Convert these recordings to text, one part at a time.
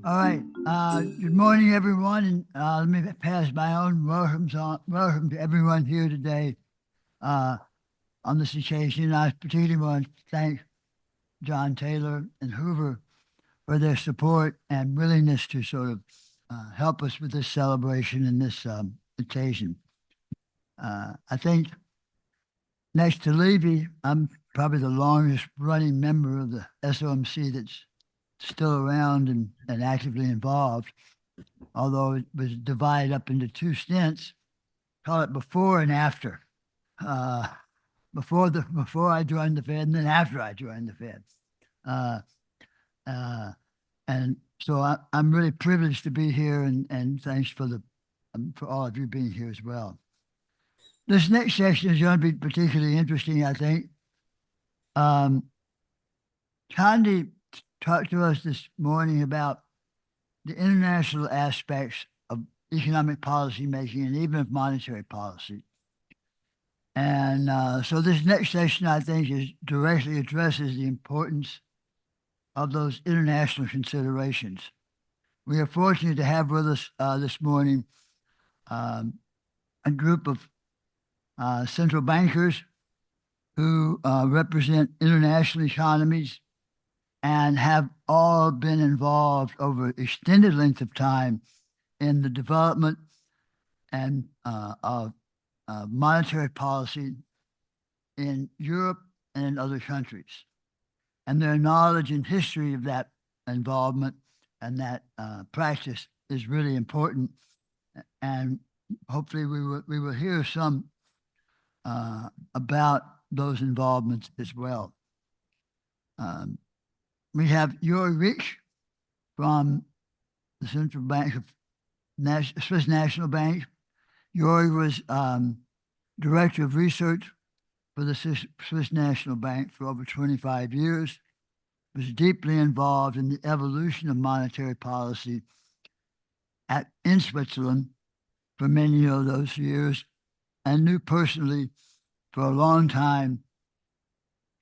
All right. Good morning, everyone. And let me pass my own welcome to everyone here today uh, on this occasion. I particularly want to thank John Taylor and Hoover for their support and willingness to sort of help us with this celebration and this occasion. I think next to Levy, I'm probably the longest running member of the SOMC that's still around and actively involved, although it was divided up into two stints. Call it before and after. Uh, before I joined the Fed, and then after I joined the Fed. Uh, uh, and so I'm really privileged to be here, and thanks for all of you being here as well. This next session is going to be particularly interesting, I think. Chandi talked to us this morning about the international aspects of economic policy making and even of monetary policy. And so this next session, I think, directly addresses the importance of those international considerations. We are fortunate to have with us this morning a group of central bankers who represent international economies and have all been involved over extended length of time in the development and of monetary policy in Europe and in other countries. And their knowledge and history of that involvement and that practice is really important. And hopefully we will hear some about those involvements as well. We have Jori Rich from the Central Bank of Swiss National Bank. Jori was Director of Research for the Swiss National Bank for over 25 years, was deeply involved in the evolution of monetary policy in Switzerland for many of those years, and knew personally for a long time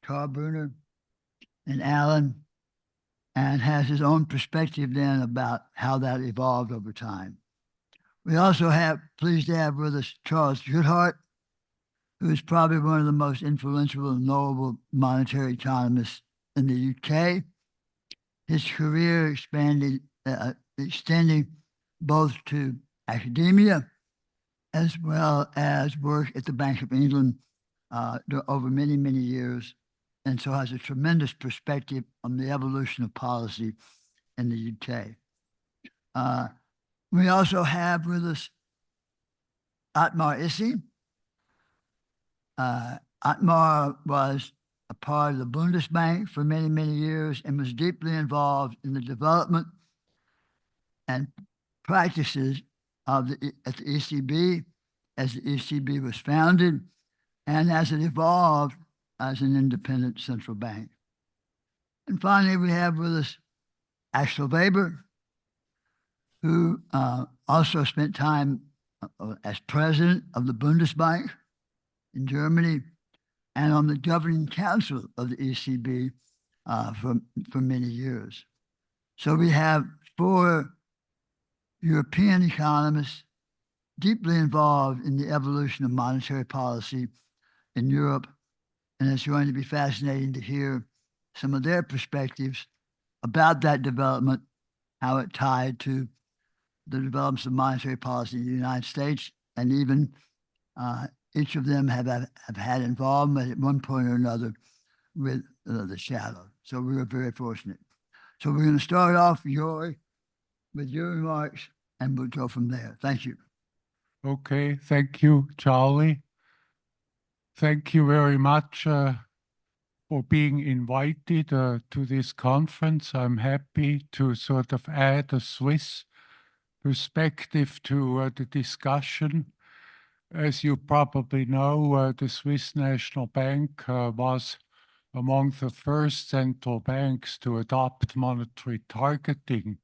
Karl Brunner and Alan, and has his own perspective then about how that evolved over time. We also pleased to have with us Charles Goodhart, who is probably one of the most influential and knowable monetary economists in the UK. His career extending both to academia as well as work at the Bank of England over many, many years, and so has a tremendous perspective on the evolution of policy in the UK. We also have with us Otmar Issy. Otmar was a part of the Bundesbank for many, many years and was deeply involved in the development and practices at the ECB as the ECB was founded and as it evolved as an independent central bank. And finally, we have with us Axel Weber, who also spent time as president of the Bundesbank in Germany and on the governing council of the ECB for many years. So we have 4 European economists deeply involved in the evolution of monetary policy in Europe, and it's going to be fascinating to hear some of their perspectives about that development, how it tied to the developments of monetary policy in the United States, and even each of them have had involvement at one point or another with the shadow. So we were very fortunate. So we're going to start off, Jori, with your remarks, and we'll go from there. Thank you. Okay, thank you, Charlie. Thank you very much for being invited to this conference. I'm happy to sort of add a Swiss perspective to the discussion. As you probably know, the Swiss National Bank was among the first central banks to adopt monetary targeting.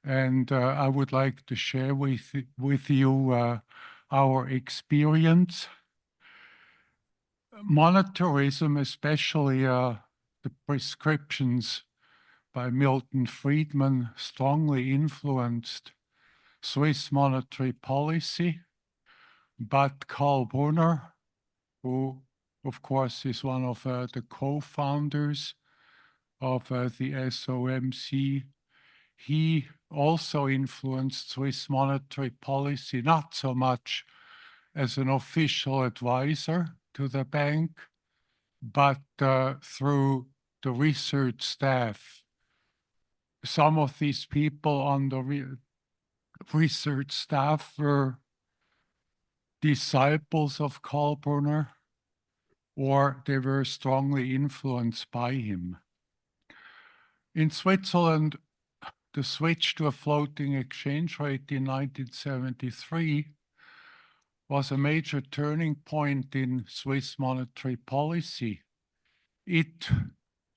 And I would like to share with you our experience. Monetarism, especially the prescriptions by Milton Friedman strongly influenced Swiss monetary policy, but Karl Brunner, who of course is one of the co-founders of the SOMC, he also influenced Swiss monetary policy, not so much as an official advisor to the bank, but through the research staff. Some of these people on the research staff were disciples of Karl Brunner, or they were strongly influenced by him. In Switzerland, the switch to a floating exchange rate in 1973 was a major turning point in Swiss monetary policy. It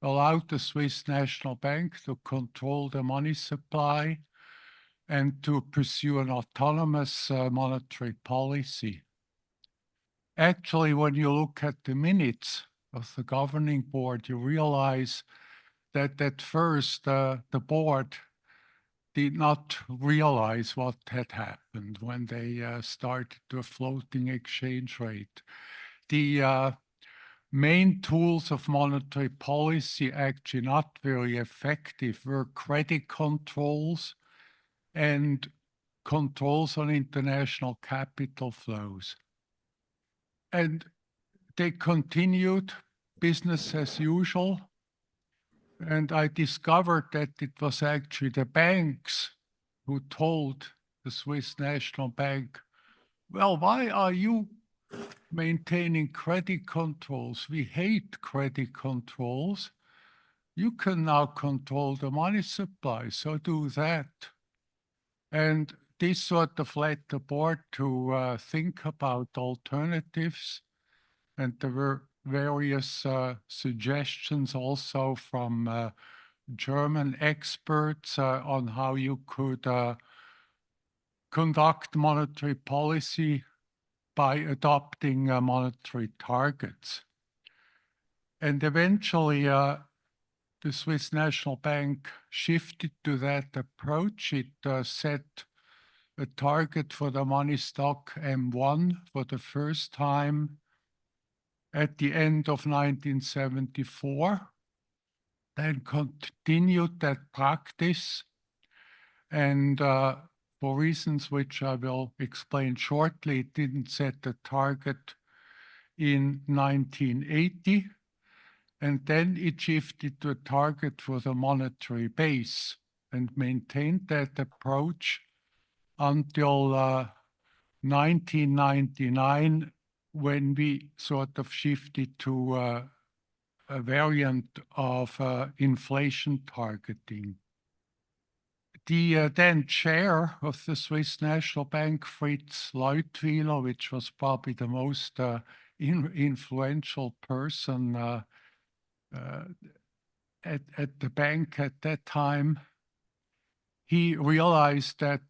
allowed the Swiss National Bank to control the money supply and to pursue an autonomous monetary policy. Actually, when you look at the minutes of the governing board, you realize that at first the board did not realize what had happened when they started to a floating exchange rate. The main tools of monetary policy, actually not very effective, were credit controls and controls on international capital flows. And they continued business as usual. And I discovered that it was actually the banks who told the Swiss National Bank, well, why are you maintaining credit controls? We hate credit controls. You can now control the money supply, so do that. And this sort of led the board to think about alternatives. And there were various suggestions also from German experts on how you could conduct monetary policy by adopting monetary targets. And eventually, the Swiss National Bank shifted to that approach. It set a target for the money stock M1 for the first time at the end of 1974, then continued that practice. And for reasons which I will explain shortly, it didn't set the target in 1980. And then it shifted to a target for the monetary base and maintained that approach until 1999, when we sort of shifted to a variant of inflation targeting. The then chair of the Swiss National Bank, Fritz Leutwiler, which was probably the most influential person at the bank at that time, he realized that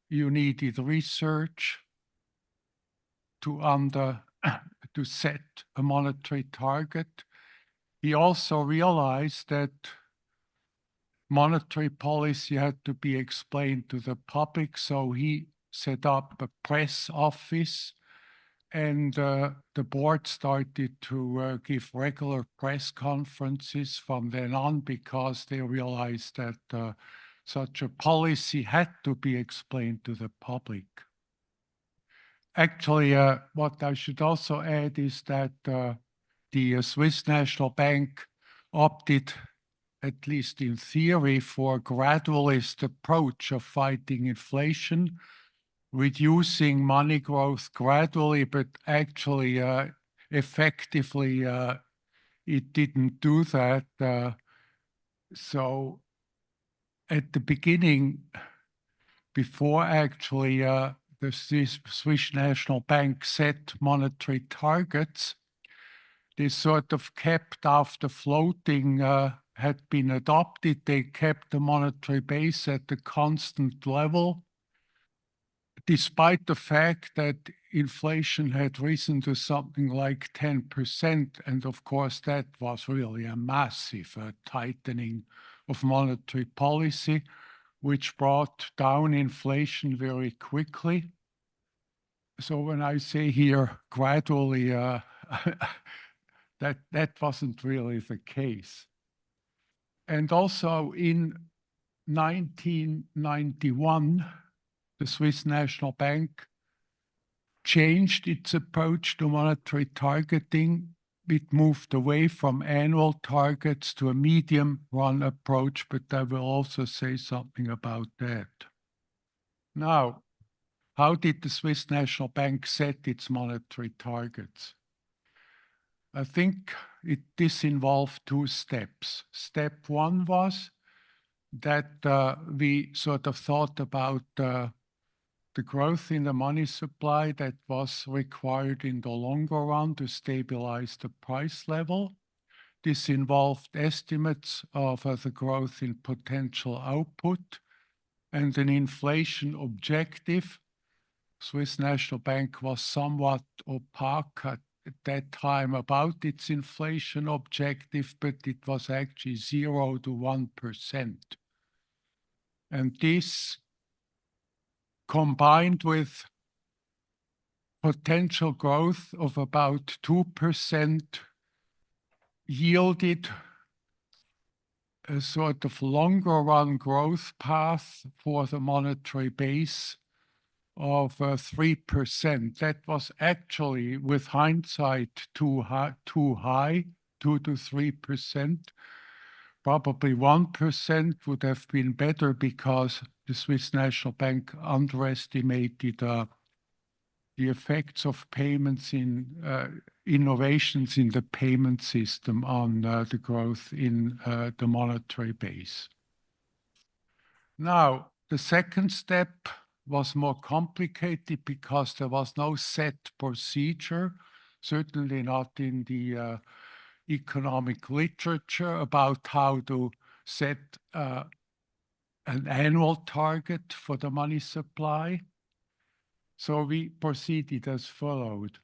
you needed research to set a monetary target. He also realized that monetary policy had to be explained to the public, so he set up a press office, and the board started to give regular press conferences from then on, because they realized that such a policy had to be explained to the public. Actually, what I should also add is that the Swiss National Bank opted, at least in theory, for a gradualist approach of fighting inflation, reducing money growth gradually, but actually effectively it didn't do that. So at the beginning, before actually the Swiss National Bank set monetary targets, they sort of kept, after floating had been adopted, they kept the monetary base at a constant level, despite the fact that inflation had risen to something like 10%. And of course, that was really a massive tightening of monetary policy, which brought down inflation very quickly. So when I say here gradually, that wasn't really the case. And also in 1991, the Swiss National Bank changed its approach to monetary targeting. It moved away from annual targets to a medium-run approach, but I will also say something about that. Now, how did the Swiss National Bank set its monetary targets? I think this involved two steps. Step one was that we sort of thought about the growth in the money supply that was required in the longer run to stabilize the price level. This involved estimates of the growth in potential output and an inflation objective. Swiss National Bank was somewhat opaque at that time about its inflation objective, but it was actually 0 to 1%. And this, combined with potential growth of about 2%, yielded a sort of longer run growth path for the monetary base of 3%. That was actually, with hindsight, too high, 2 to 3%. Probably 1% would have been better because the Swiss National Bank underestimated the effects of payments in innovations in the payment system on the growth in the monetary base. Now, the second step was more complicated because there was no set procedure, certainly not in the economic literature, about how to set an annual target for the money supply. So we proceeded as followed.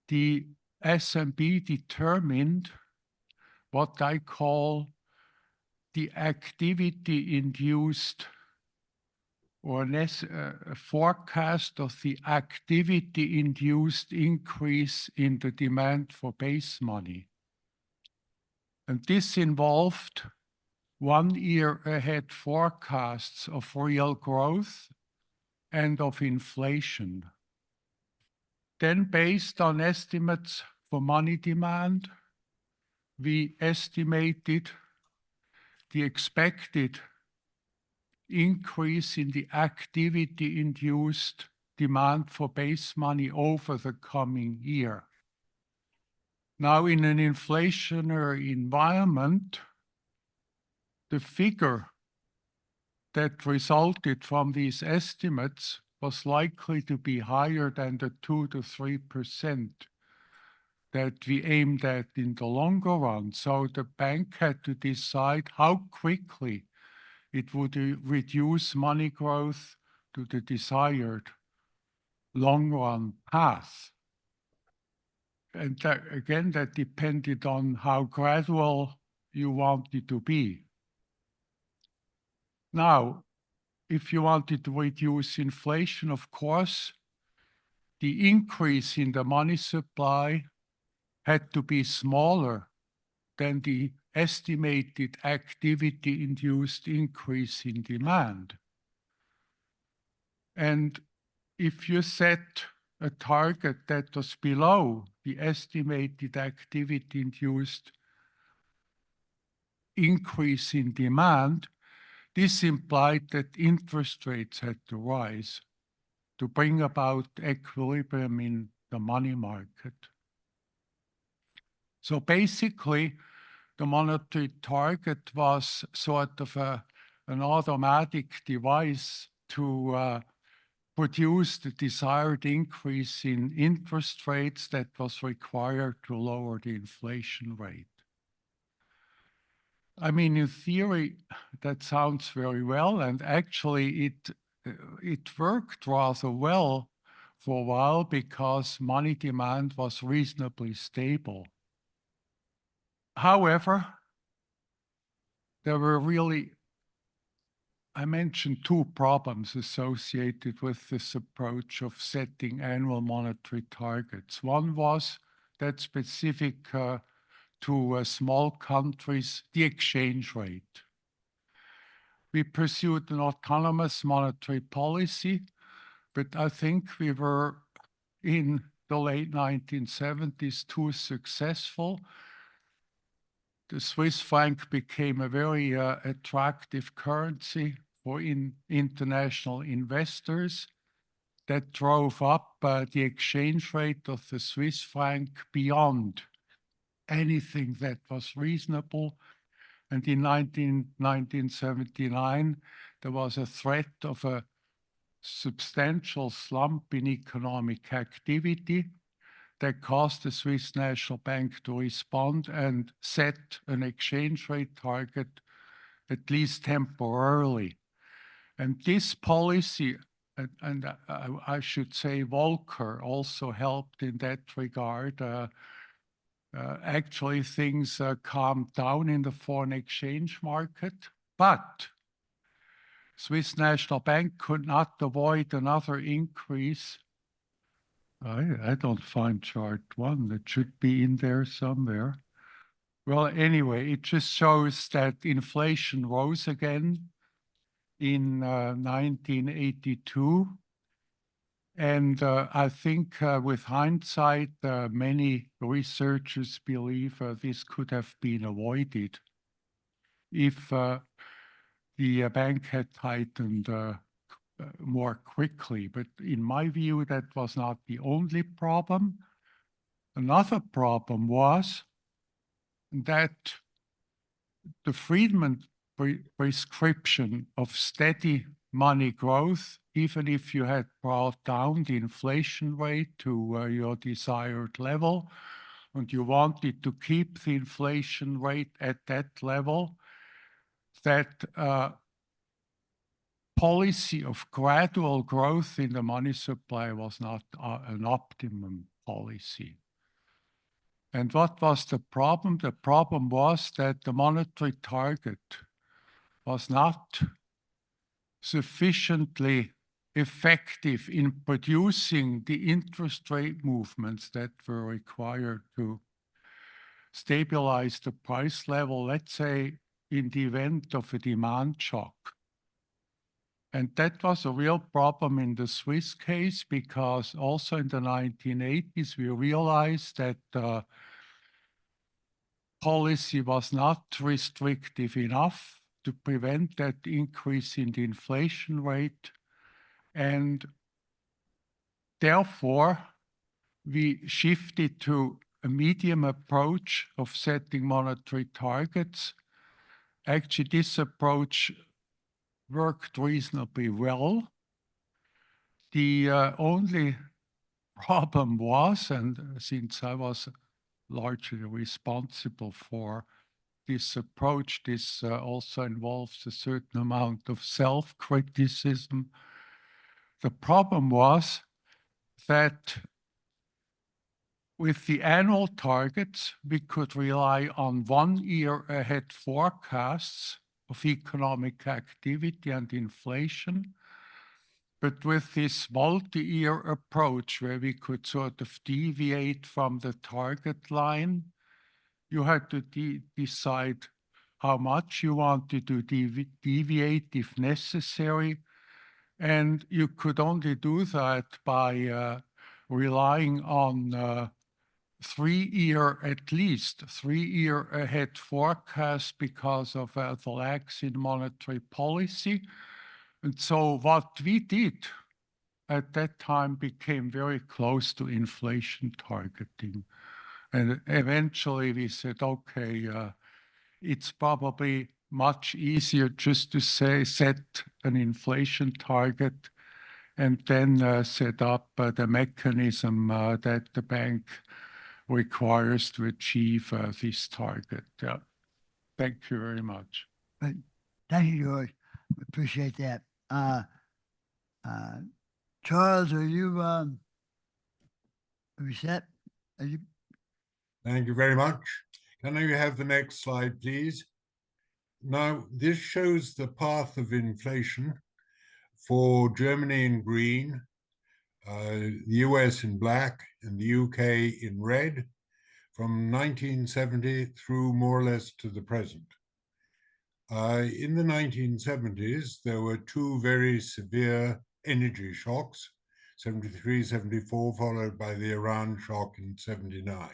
The SNB determined what I call the activity-induced, or a forecast of the activity-induced increase in the demand for base money. And this involved 1 year ahead forecasts of real growth and of inflation. Then, based on estimates for money demand, we estimated the expected increase in the activity-induced demand for base money over the coming year. Now, in an inflationary environment, the figure that resulted from these estimates was likely to be higher than the 2 to 3% that we aimed at in the longer run. So the bank had to decide how quickly it would reduce money growth to the desired long-run path. And that, again, that depended on how gradual you want it to be. Now, if you wanted to reduce inflation, of course, the increase in the money supply had to be smaller than the estimated activity-induced increase in demand. And if you set a target that was below the estimated activity-induced increase in demand, this implied that interest rates had to rise to bring about equilibrium in the money market. So basically, the monetary target was sort of an automatic device to produce the desired increase in interest rates that was required to lower the inflation rate. I mean, in theory, that sounds very well, and actually it worked rather well for a while because money demand was reasonably stable. However, there were really, I mentioned two problems associated with this approach of setting annual monetary targets. One was that specific to small countries, the exchange rate. We pursued an autonomous monetary policy, but I think we were in the late 1970s too successful. The Swiss franc became a very attractive currency for international investors. That drove up the exchange rate of the Swiss franc beyond anything that was reasonable. And in 1979, there was a threat of a substantial slump in economic activity that caused the Swiss National Bank to respond and set an exchange rate target, at least temporarily. And this policy, and I should say Volcker also helped in that regard. Actually, things calmed down in the foreign exchange market, but Swiss National Bank could not avoid another increase. I don't find chart 1. That should be in there somewhere. Well, anyway, it just shows that inflation rose again in 1982. And I think with hindsight, many researchers believe this could have been avoided if the bank had tightened more quickly. But in my view, that was not the only problem. Another problem was that the Friedman prescription of steady money growth, even if you had brought down the inflation rate to your desired level, and you wanted to keep the inflation rate at that level, that policy of gradual growth in the money supply was not an optimum policy. And what was the problem? The problem was that the monetary target was not sufficiently effective in producing the interest rate movements that were required to stabilize the price level, let's say, in the event of a demand shock. And that was a real problem in the Swiss case, because also in the 1980s, we realized that policy was not restrictive enough to prevent that increase in the inflation rate. And therefore, we shifted to a medium approach of setting monetary targets. Actually, this approach worked reasonably well. The only problem was, and since I was largely responsible for this approach, this also involves a certain amount of self-criticism. The problem was that with the annual targets, we could rely on 1 year ahead forecasts of economic activity and inflation. But with this multi-year approach, where we could sort of deviate from the target line, you had to decide how much you wanted to deviate if necessary. And you could only do that by relying on 3 year, at least 3 year ahead forecast because of the lags in monetary policy. And so what we did at that time became very close to inflation targeting. And eventually we said, okay, it's probably much easier just to set an inflation target and then set up the mechanism that the bank requires to achieve this target. Thank you very much. Thank you, George. Appreciate that. Charles, are you set? Are you? Thank you very much. Can I have the next slide, please? Now, this shows the path of inflation for Germany in green, the US in black, and the UK in red from 1970 through more or less to the present. In the 1970s, there were two very severe energy shocks, 73, 74, followed by the Iran shock in 79.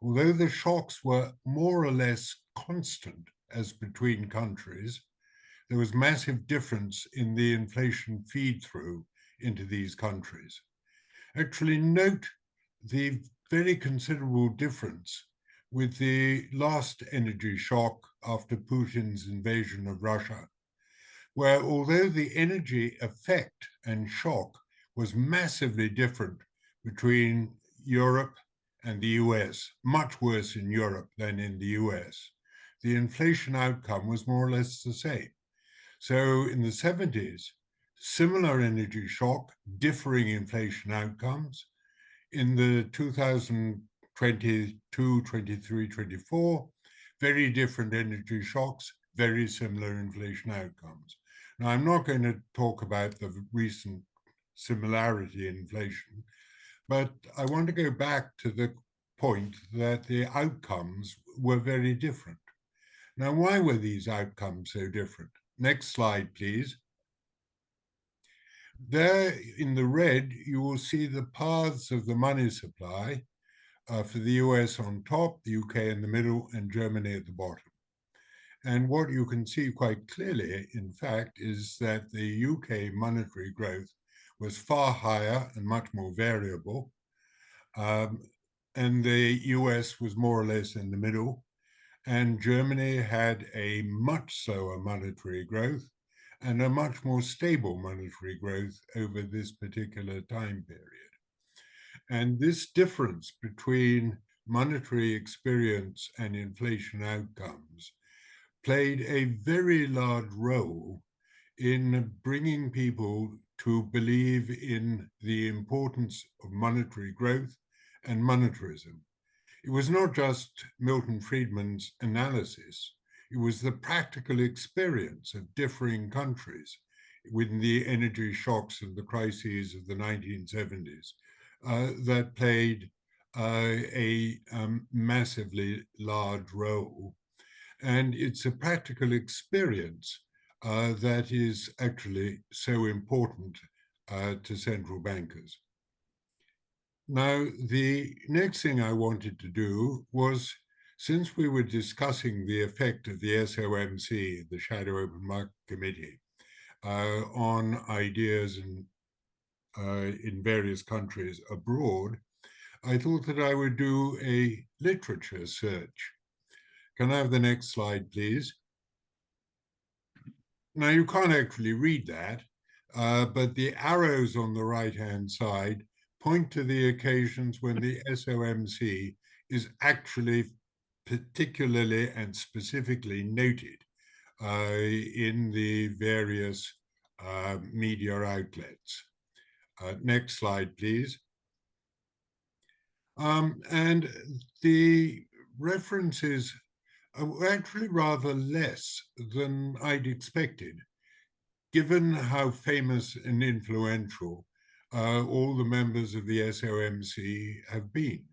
Although the shocks were more or less constant as between countries, there was massive difference in the inflation feed through into these countries. Actually, note the very considerable difference with the last energy shock after Putin's invasion of Russia, where although the energy effect and shock was massively different between Europe and the US, much worse in Europe than in the US, the inflation outcome was more or less the same. So in the 70s, similar energy shock, differing inflation outcomes. In the 2022, 23, 24, very different energy shocks, very similar inflation outcomes. Now, I'm not going to talk about the recent similarity in inflation, but I want to go back to the point that the outcomes were very different. Now, why were these outcomes so different? Next slide, please. There in the red, you will see the paths of the money supply for the US on top, the UK in the middle, and Germany at the bottom. And what you can see quite clearly, in fact, is that the UK monetary growth was far higher and much more variable. And the US was more or less in the middle. And Germany had a much slower monetary growth and a much more stable monetary growth over this particular time period. And this difference between monetary experience and inflation outcomes played a very large role in bringing people to believe in the importance of monetary growth and monetarism. It was not just Milton Friedman's analysis, it was the practical experience of differing countries with the energy shocks and the crises of the 1970s that played a massively large role. And it's a practical experience that is actually so important to central bankers. Now, the next thing I wanted to do was, since we were discussing the effect of the SOMC, the Shadow Open Market Committee, on ideas in various countries abroad, I thought that I would do a literature search. Can I have the next slide, please? Now, you can't actually read that, but the arrows on the right-hand side point to the occasions when the SOMC is actually particularly and specifically noted in the various media outlets. Next slide, please. And the references are actually rather less than I'd expected, given how famous and influential all the members of the SOMC have been.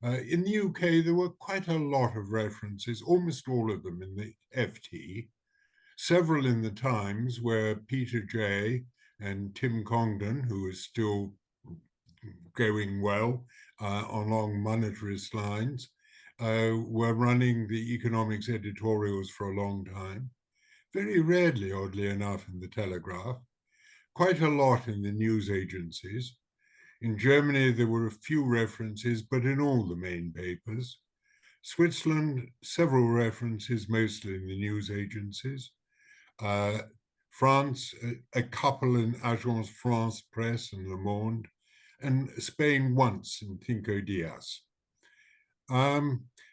In the UK, there were quite a lot of references, almost all of them in the FT, several in the Times, where Peter Jay and Tim Congdon, who is still going well along monetarist lines, were running the economics editorials for a long time. Very rarely, oddly enough, in the Telegraph. Quite a lot in the news agencies. In Germany, there were a few references, but in all the main papers. Switzerland, several references, mostly in the news agencies. France, a couple in Agence France Presse and Le Monde, and Spain once in Cinco Dias.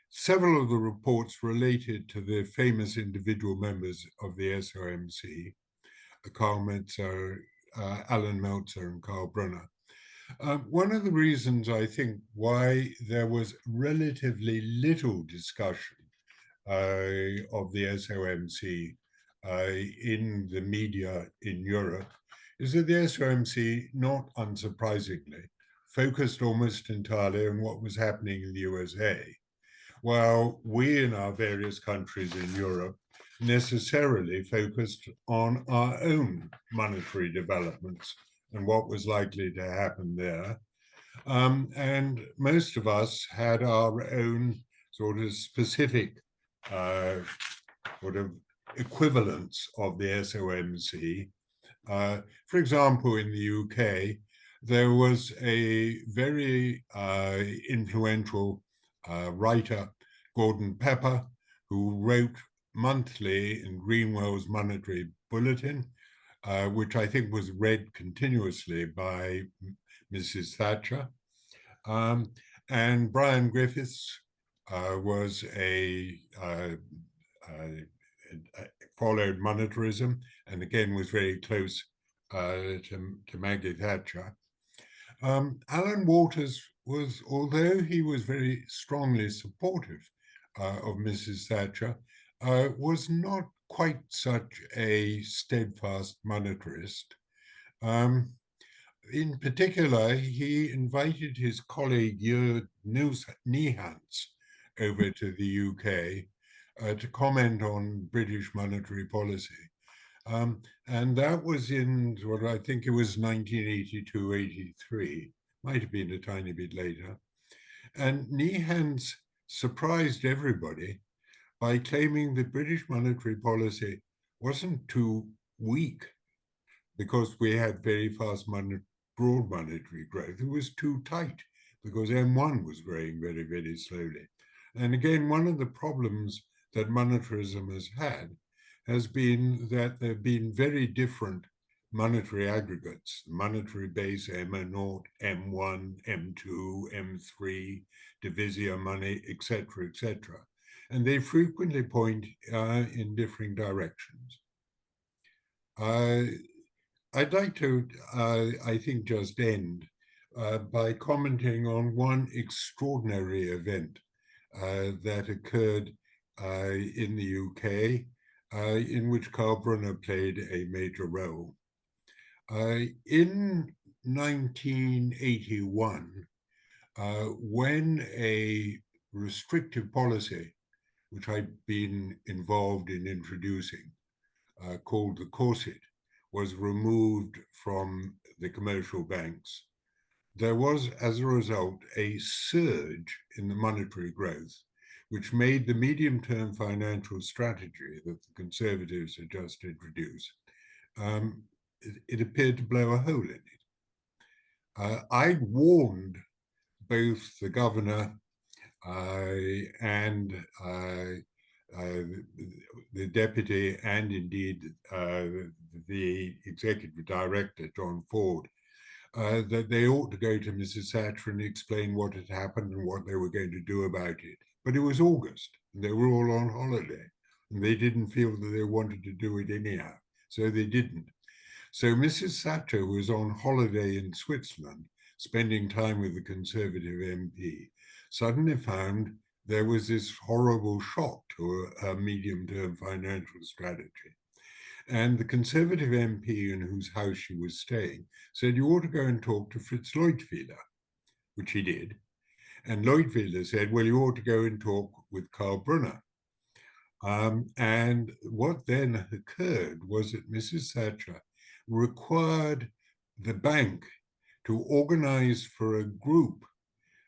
Several of the reports related to the famous individual members of the SOMC, Karl Metzer, Alan Meltzer, and Karl Brunner. One of the reasons I think why there was relatively little discussion of the SOMC in the media in Europe is that the SOMC, not unsurprisingly, focused almost entirely on what was happening in the USA, while we in our various countries in Europe necessarily focused on our own monetary developments and what was likely to happen there. And most of us had our own sort of specific sort of equivalents of the SOMC. For example, in the UK, there was a very influential writer, Gordon Pepper, who wrote monthly in Greenwell's Monetary Bulletin, which I think was read continuously by Mrs. Thatcher. And Brian Griffiths was followed monetarism, and again was very close to Maggie Thatcher. Alan Walters was, although he was very strongly supportive of Mrs. Thatcher, was not quite such a steadfast monetarist. In particular, he invited his colleague Jörg Nijans over to the UK to comment on British monetary policy. And that was in what I think it was 1982-83, might have been a tiny bit later. And Nijans surprised everybody by claiming that British monetary policy wasn't too weak because we had very fast broad monetary growth. It was too tight because M1 was growing very, very slowly. And again, one of the problems that monetarism has had has been that there have been very different monetary aggregates, monetary base, M0, M1, M2, M3, divisia money, etc., etc. And they frequently point in differing directions. I'd like to, I think, just end by commenting on one extraordinary event that occurred in the UK, in which Karl Brunner played a major role. In 1981, when a restrictive policy, which I'd been involved in introducing, called the Corset, was removed from the commercial banks, there was, as a result, a surge in the monetary growth, which made the medium-term financial strategy that the Conservatives had just introduced, it appeared to blow a hole in it. I warned both the governor and the deputy and indeed the executive director, John Ford, that they ought to go to Mrs. Thatcher and explain what had happened and what they were going to do about it. But it was August, and they were all on holiday, and they didn't feel that they wanted to do it anyhow, so they didn't. So Mrs. Thatcher was on holiday in Switzerland, spending time with the Conservative MP, suddenly found there was this horrible shock to a medium-term financial strategy. And the Conservative MP in whose house she was staying said, you ought to go and talk to Fritz Leuthweiler, which he did. And Leuthweiler said, well, you ought to go and talk with Karl Brunner. And what then occurred was that Mrs. Thatcher required the bank to organize for a group,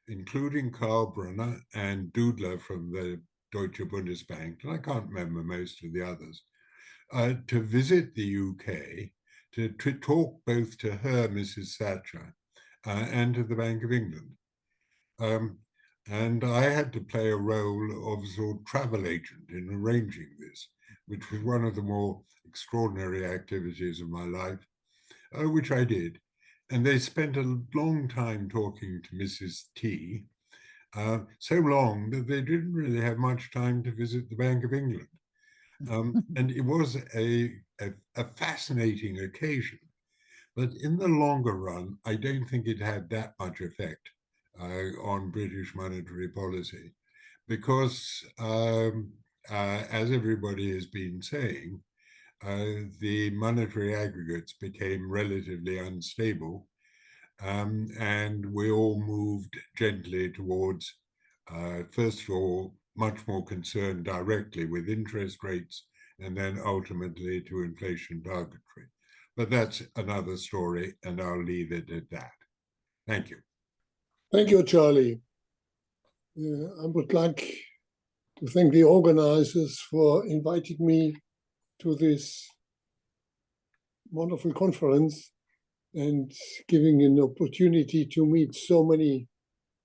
including Karl Brunner and Dudler from the Deutsche Bundesbank, and I can't remember most of the others, to visit the UK, to talk both to her, Mrs. Thatcher, and to the Bank of England. And I had to play a role of sort of travel agent in arranging this, which was one of the more extraordinary activities of my life, which I did. And they spent a long time talking to Mrs. T, so long that they didn't really have much time to visit the Bank of England. And it was a fascinating occasion. But in the longer run, I don't think it had that much effect on British monetary policy, because as everybody has been saying, the monetary aggregates became relatively unstable, and we all moved gently towards, first of all, much more concerned directly with interest rates, and then ultimately to inflation target rate. But that's another story, and I'll leave it at that. Thank you. Thank you, Charlie. I would like to thank the organizers for inviting me to this wonderful conference and giving an opportunity to meet so many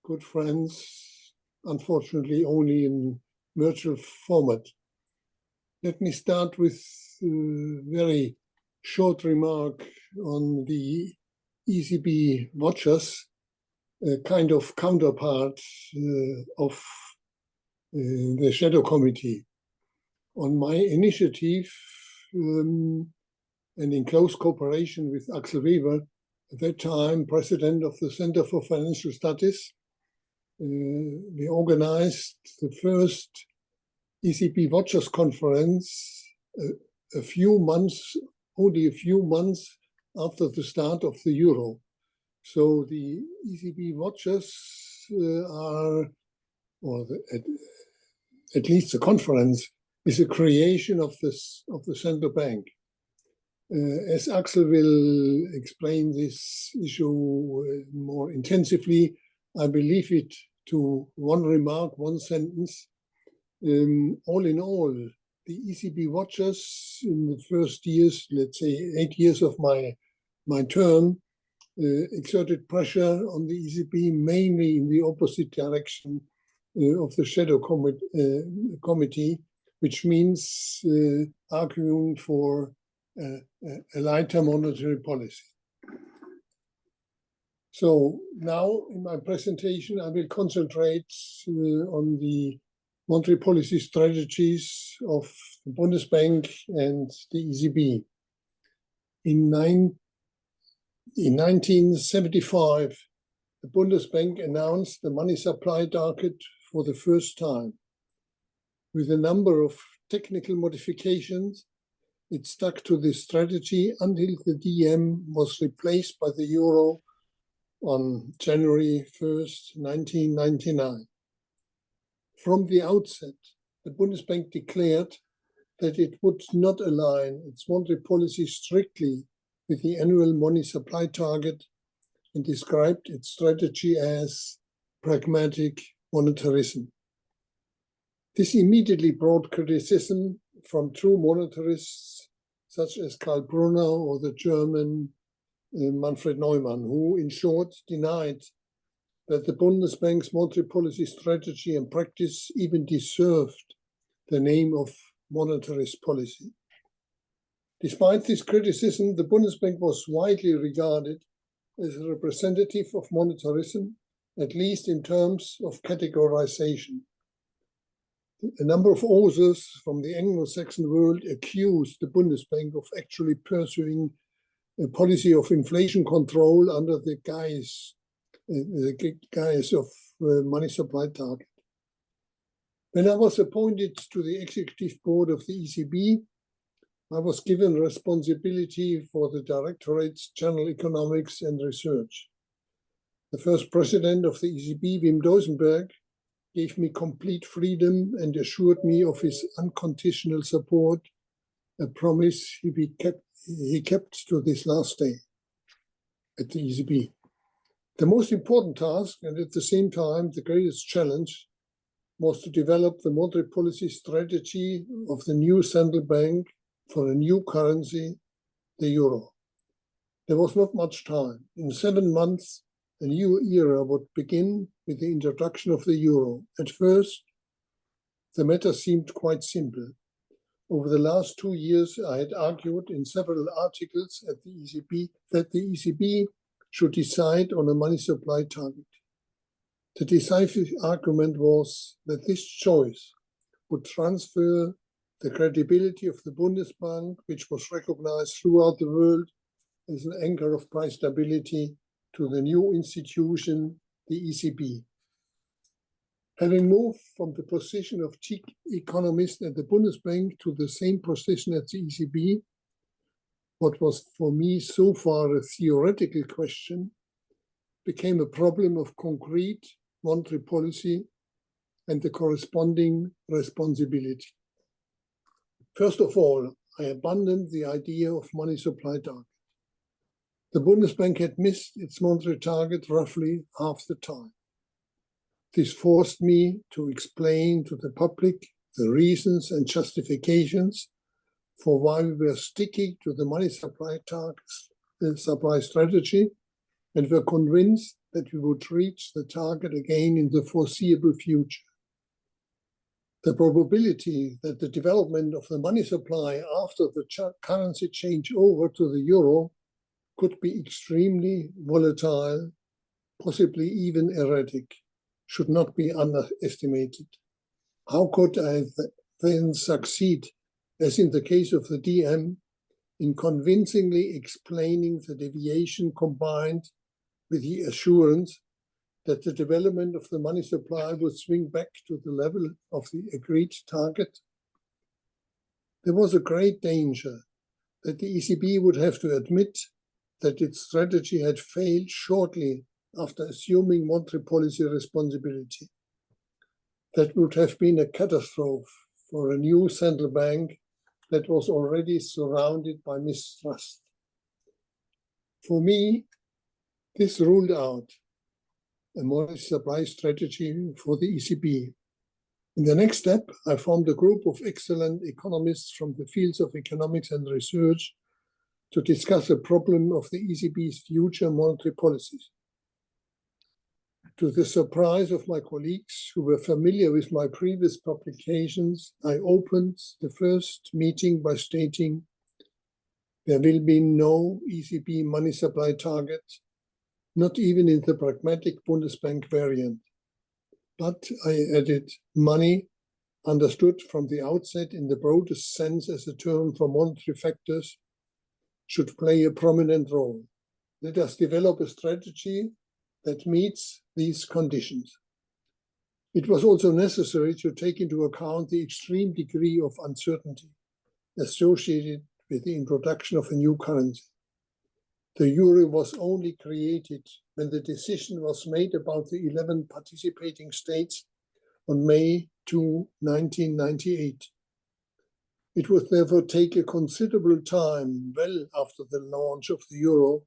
good friends, unfortunately only in virtual format. Let me start with a very short remark on the ECB watchers, a kind of counterpart of the Shadow Committee. On my initiative, and in close cooperation with Axel Weber, at that time president of the Center for Financial Studies, we organized the first ECB Watchers Conference only a few months after the start of the euro. So the ECB Watchers at least the conference, is a creation of the central bank. As Axel will explain this issue more intensively, I believe it to one remark, one sentence. All in all, the ECB watchers in the first years, let's say 8 years of my term, exerted pressure on the ECB mainly in the opposite direction of the Shadow Committee, which means arguing for a lighter monetary policy. So now in my presentation, I will concentrate on the monetary policy strategies of the Bundesbank and the ECB. In 1975, the Bundesbank announced the money supply target for the first time. With a number of technical modifications, it stuck to this strategy until the DM was replaced by the euro on January 1st, 1999. From the outset, the Bundesbank declared that it would not align its monetary policy strictly with the annual money supply target and described its strategy as pragmatic monetarism. This immediately brought criticism from true monetarists such as Karl Brunner or the German Manfred Neumann, who in short denied that the Bundesbank's monetary policy strategy and practice even deserved the name of monetarist policy. Despite this criticism, the Bundesbank was widely regarded as a representative of monetarism, at least in terms of categorization. A number of authors from the Anglo-Saxon world accused the Bundesbank of actually pursuing a policy of inflation control under the guise of money supply target. When I was appointed to the executive board of the ECB, I was given responsibility for the Directorate's General Economics and Research. The first president of the ECB, Wim Duisenberg, gave me complete freedom and assured me of his unconditional support, a promise he kept to this last day at the ECB. The most important task, and at the same time the greatest challenge, was to develop the monetary policy strategy of the new central bank for a new currency, the euro. There was not much time. In 7 months, a new era would begin with the introduction of the euro. At first, the matter seemed quite simple. Over the last 2 years, I had argued in several articles at the ECB that the ECB should decide on a money supply target. The decisive argument was that this choice would transfer the credibility of the Bundesbank, which was recognized throughout the world as an anchor of price stability, to the new institution, the ECB. Having moved from the position of chief economist at the Bundesbank to the same position at the ECB, what was for me so far a theoretical question became a problem of concrete monetary policy and the corresponding responsibility. First of all, I abandoned the idea of money supply target. The Bundesbank had missed its monetary target roughly half the time. This forced me to explain to the public the reasons and justifications for why we were sticking to the money supply supply strategy, and were convinced that we would reach the target again in the foreseeable future. The probability that the development of the money supply after the currency change over to the euro could be extremely volatile, possibly even erratic, should not be underestimated. How could I then succeed, as in the case of the DM, in convincingly explaining the deviation combined with the assurance that the development of the money supply would swing back to the level of the agreed target? There was a great danger that the ECB would have to admit that its strategy had failed shortly after assuming monetary policy responsibility. That would have been a catastrophe for a new central bank that was already surrounded by mistrust. For me, this ruled out a monetary supply strategy for the ECB. In the next step, I formed a group of excellent economists from the fields of economics and research to discuss the problem of the ECB's future monetary policies. To the surprise of my colleagues who were familiar with my previous publications, I opened the first meeting by stating, there will be no ECB money supply target, not even in the pragmatic Bundesbank variant. But I added, money, understood from the outset in the broadest sense as a term for monetary factors, should play a prominent role. Let us develop a strategy that meets these conditions. It was also necessary to take into account the extreme degree of uncertainty associated with the introduction of a new currency. The euro was only created when the decision was made about the 11 participating states on May 2, 1998. It would therefore take a considerable time, well after the launch of the euro,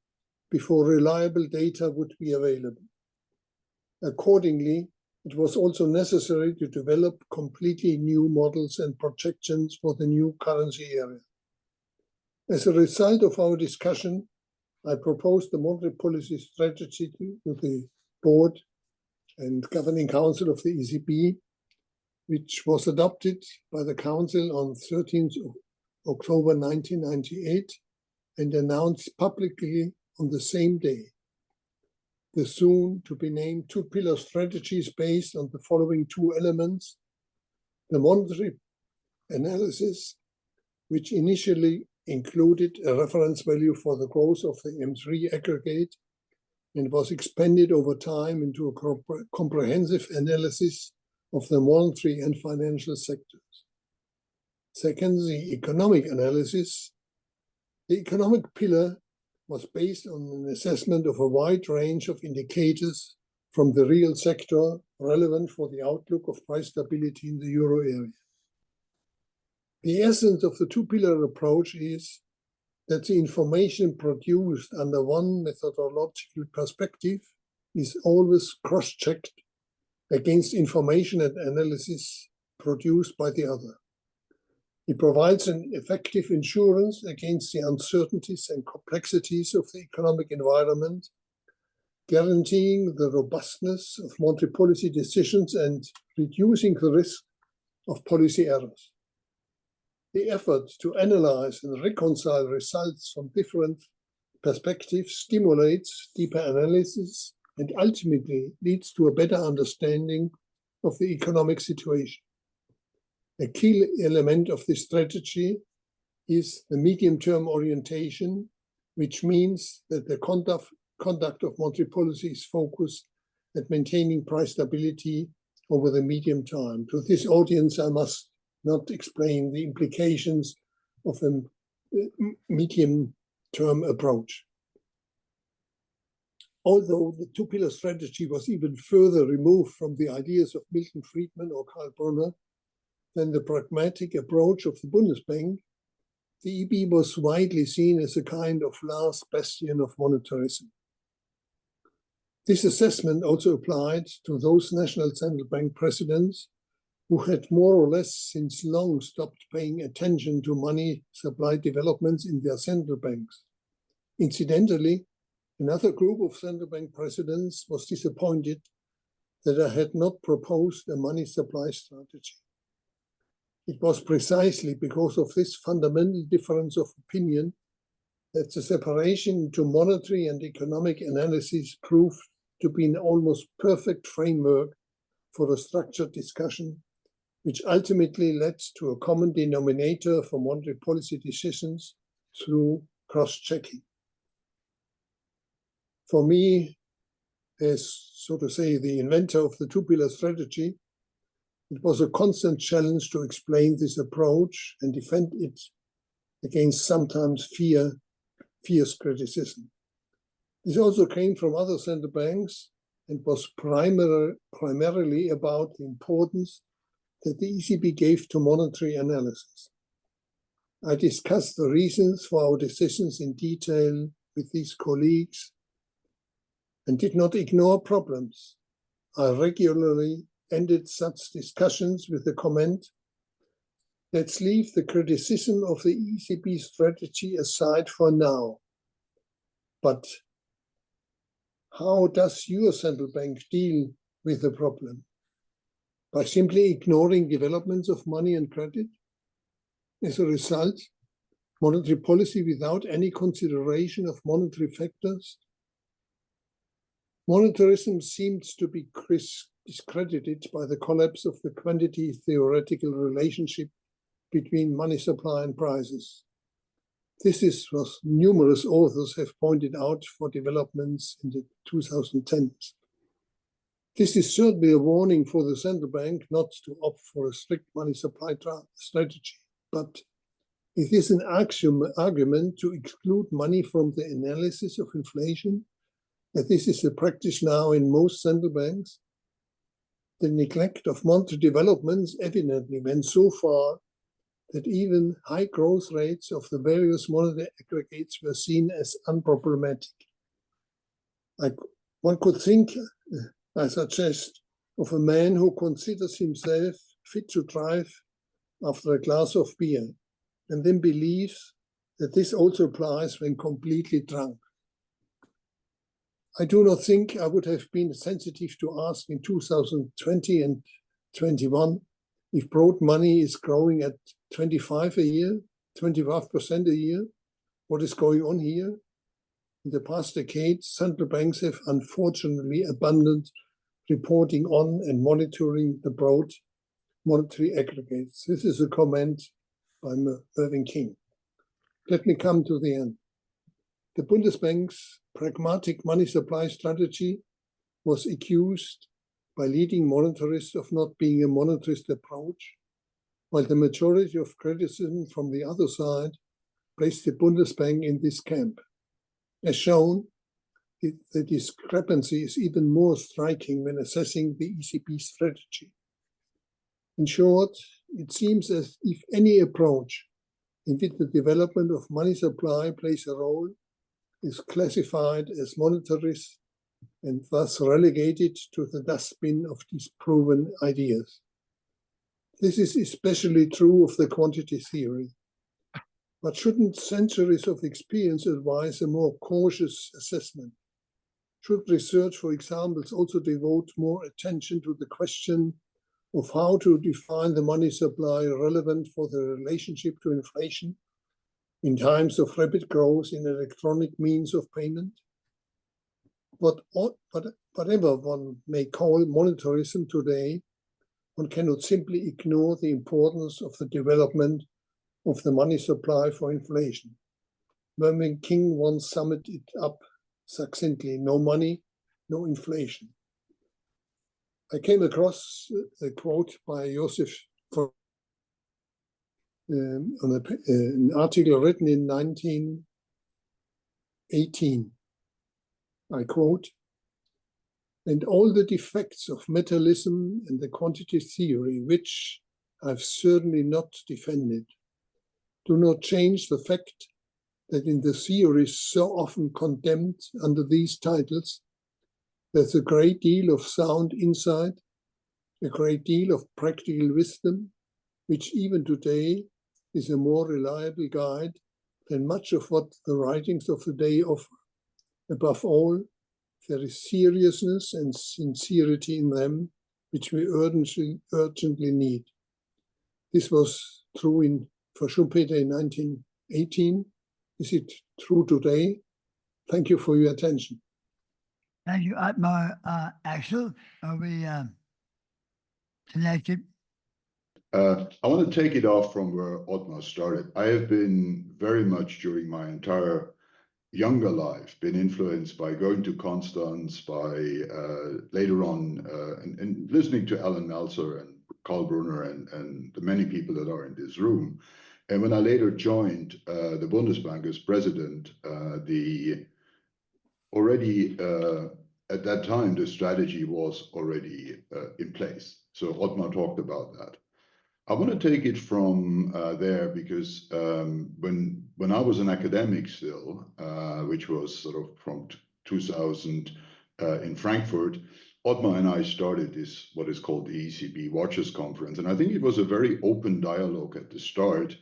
before reliable data would be available. Accordingly, it was also necessary to develop completely new models and projections for the new currency area. As a result of our discussion, I proposed the monetary policy strategy to the board and governing council of the ECB, which was adopted by the council on 13th October 1998 and announced publicly on the same day. The soon-to-be-named two-pillar strategy is based on the following two elements: the monetary analysis, which initially included a reference value for the growth of the M3 aggregate and was expanded over time into a comprehensive analysis of the monetary and financial sectors. Second, the economic analysis. The economic pillar was based on an assessment of a wide range of indicators from the real sector relevant for the outlook of price stability in the euro area. The essence of the two-pillar approach is that the information produced under one methodological perspective is always cross-checked against information and analysis produced by the other. It provides an effective insurance against the uncertainties and complexities of the economic environment, guaranteeing the robustness of monetary policy decisions and reducing the risk of policy errors. The effort to analyze and reconcile results from different perspectives stimulates deeper analysis and ultimately leads to a better understanding of the economic situation. A key element of this strategy is the medium-term orientation, which means that the conduct of monetary policy is focused at maintaining price stability over the medium time. To this audience, I must not explain the implications of a medium-term approach. Although the two-pillar strategy was even further removed from the ideas of Milton Friedman or Karl Brunner than the pragmatic approach of the Bundesbank, the EB was widely seen as a kind of last bastion of monetarism. This assessment also applied to those national central bank presidents who had more or less since long stopped paying attention to money supply developments in their central banks. Incidentally, another group of central bank presidents was disappointed that I had not proposed a money supply strategy. It was precisely because of this fundamental difference of opinion that the separation into monetary and economic analysis proved to be an almost perfect framework for a structured discussion, which ultimately led to a common denominator for monetary policy decisions through cross-checking. For me, as, so to say, the inventor of the two-pillar strategy, it was a constant challenge to explain this approach and defend it against sometimes fierce criticism. This also came from other central banks and was primarily about the importance that the ECB gave to monetary analysis. I discussed the reasons for our decisions in detail with these colleagues and did not ignore problems. I regularly ended such discussions with the comment, let's leave the criticism of the ECB strategy aside for now. But how does your central bank deal with the problem? By simply ignoring developments of money and credit? As a result, monetary policy without any consideration of monetary factors? Monetarism seems to be discredited by the collapse of the quantity theoretical relationship between money supply and prices. This is what numerous authors have pointed out for developments in the 2010s. This is certainly a warning for the central bank not to opt for a strict money supply strategy, but it is an argument to exclude money from the analysis of inflation, that this is a practice now in most central banks. The neglect of monetary developments evidently went so far that even high growth rates of the various monetary aggregates were seen as unproblematic. One could think, I suggest, of a man who considers himself fit to drive after a glass of beer, and then believes that this also applies when completely drunk. I do not think I would have been sensitive to ask in 2020 and 21 if broad money is growing at 25% a year. What is going on here? In the past decades, central banks have unfortunately abandoned reporting on and monitoring the broad monetary aggregates. This is a comment by Mervyn King. Let me come to the end. The Bundesbank's pragmatic money supply strategy was accused by leading monetarists of not being a monetarist approach, while the majority of criticism from the other side placed the Bundesbank in this camp. As shown, the discrepancy is even more striking when assessing the ECB strategy. In short, it seems as if any approach in which the development of money supply plays a role is classified as monetarist and thus relegated to the dustbin of disproven ideas. This is especially true of the quantity theory. But shouldn't centuries of experience advise a more cautious assessment? Should research, for example, also devote more attention to the question of how to define the money supply relevant for the relationship to inflation in times of rapid growth in electronic means of payment? Whatever one may call monetarism today, one cannot simply ignore the importance of the development of the money supply for inflation. Mervyn King once summed it up succinctly: no money, no inflation. I came across a quote by Joseph on an article written in 1918. I quote, "And all the defects of materialism and the quantity theory, which I've certainly not defended, do not change the fact that in the theories so often condemned under these titles, there's a great deal of sound insight, a great deal of practical wisdom, which even today is a more reliable guide than much of what the writings of the day offer. Above all, there is seriousness and sincerity in them, which we urgently need." This was true for Schumpeter in 1918. Is it true today? Thank you for your attention. Thank you, Otmar. Axel, are we connected? I want to take it off from where Otmar started. I have been very much during my entire younger life been influenced by going to Constance, by later on and listening to Alan Meltzer and Karl Brunner and the many people that are in this room. And when I later joined the Bundesbank as president, at that time, the strategy was already in place. So Otmar talked about that. I want to take it from there because when I was an academic still, which was sort of from 2000 in Frankfurt, Otmar and I started this, what is called the ECB Watchers Conference. And I think it was a very open dialogue at the start,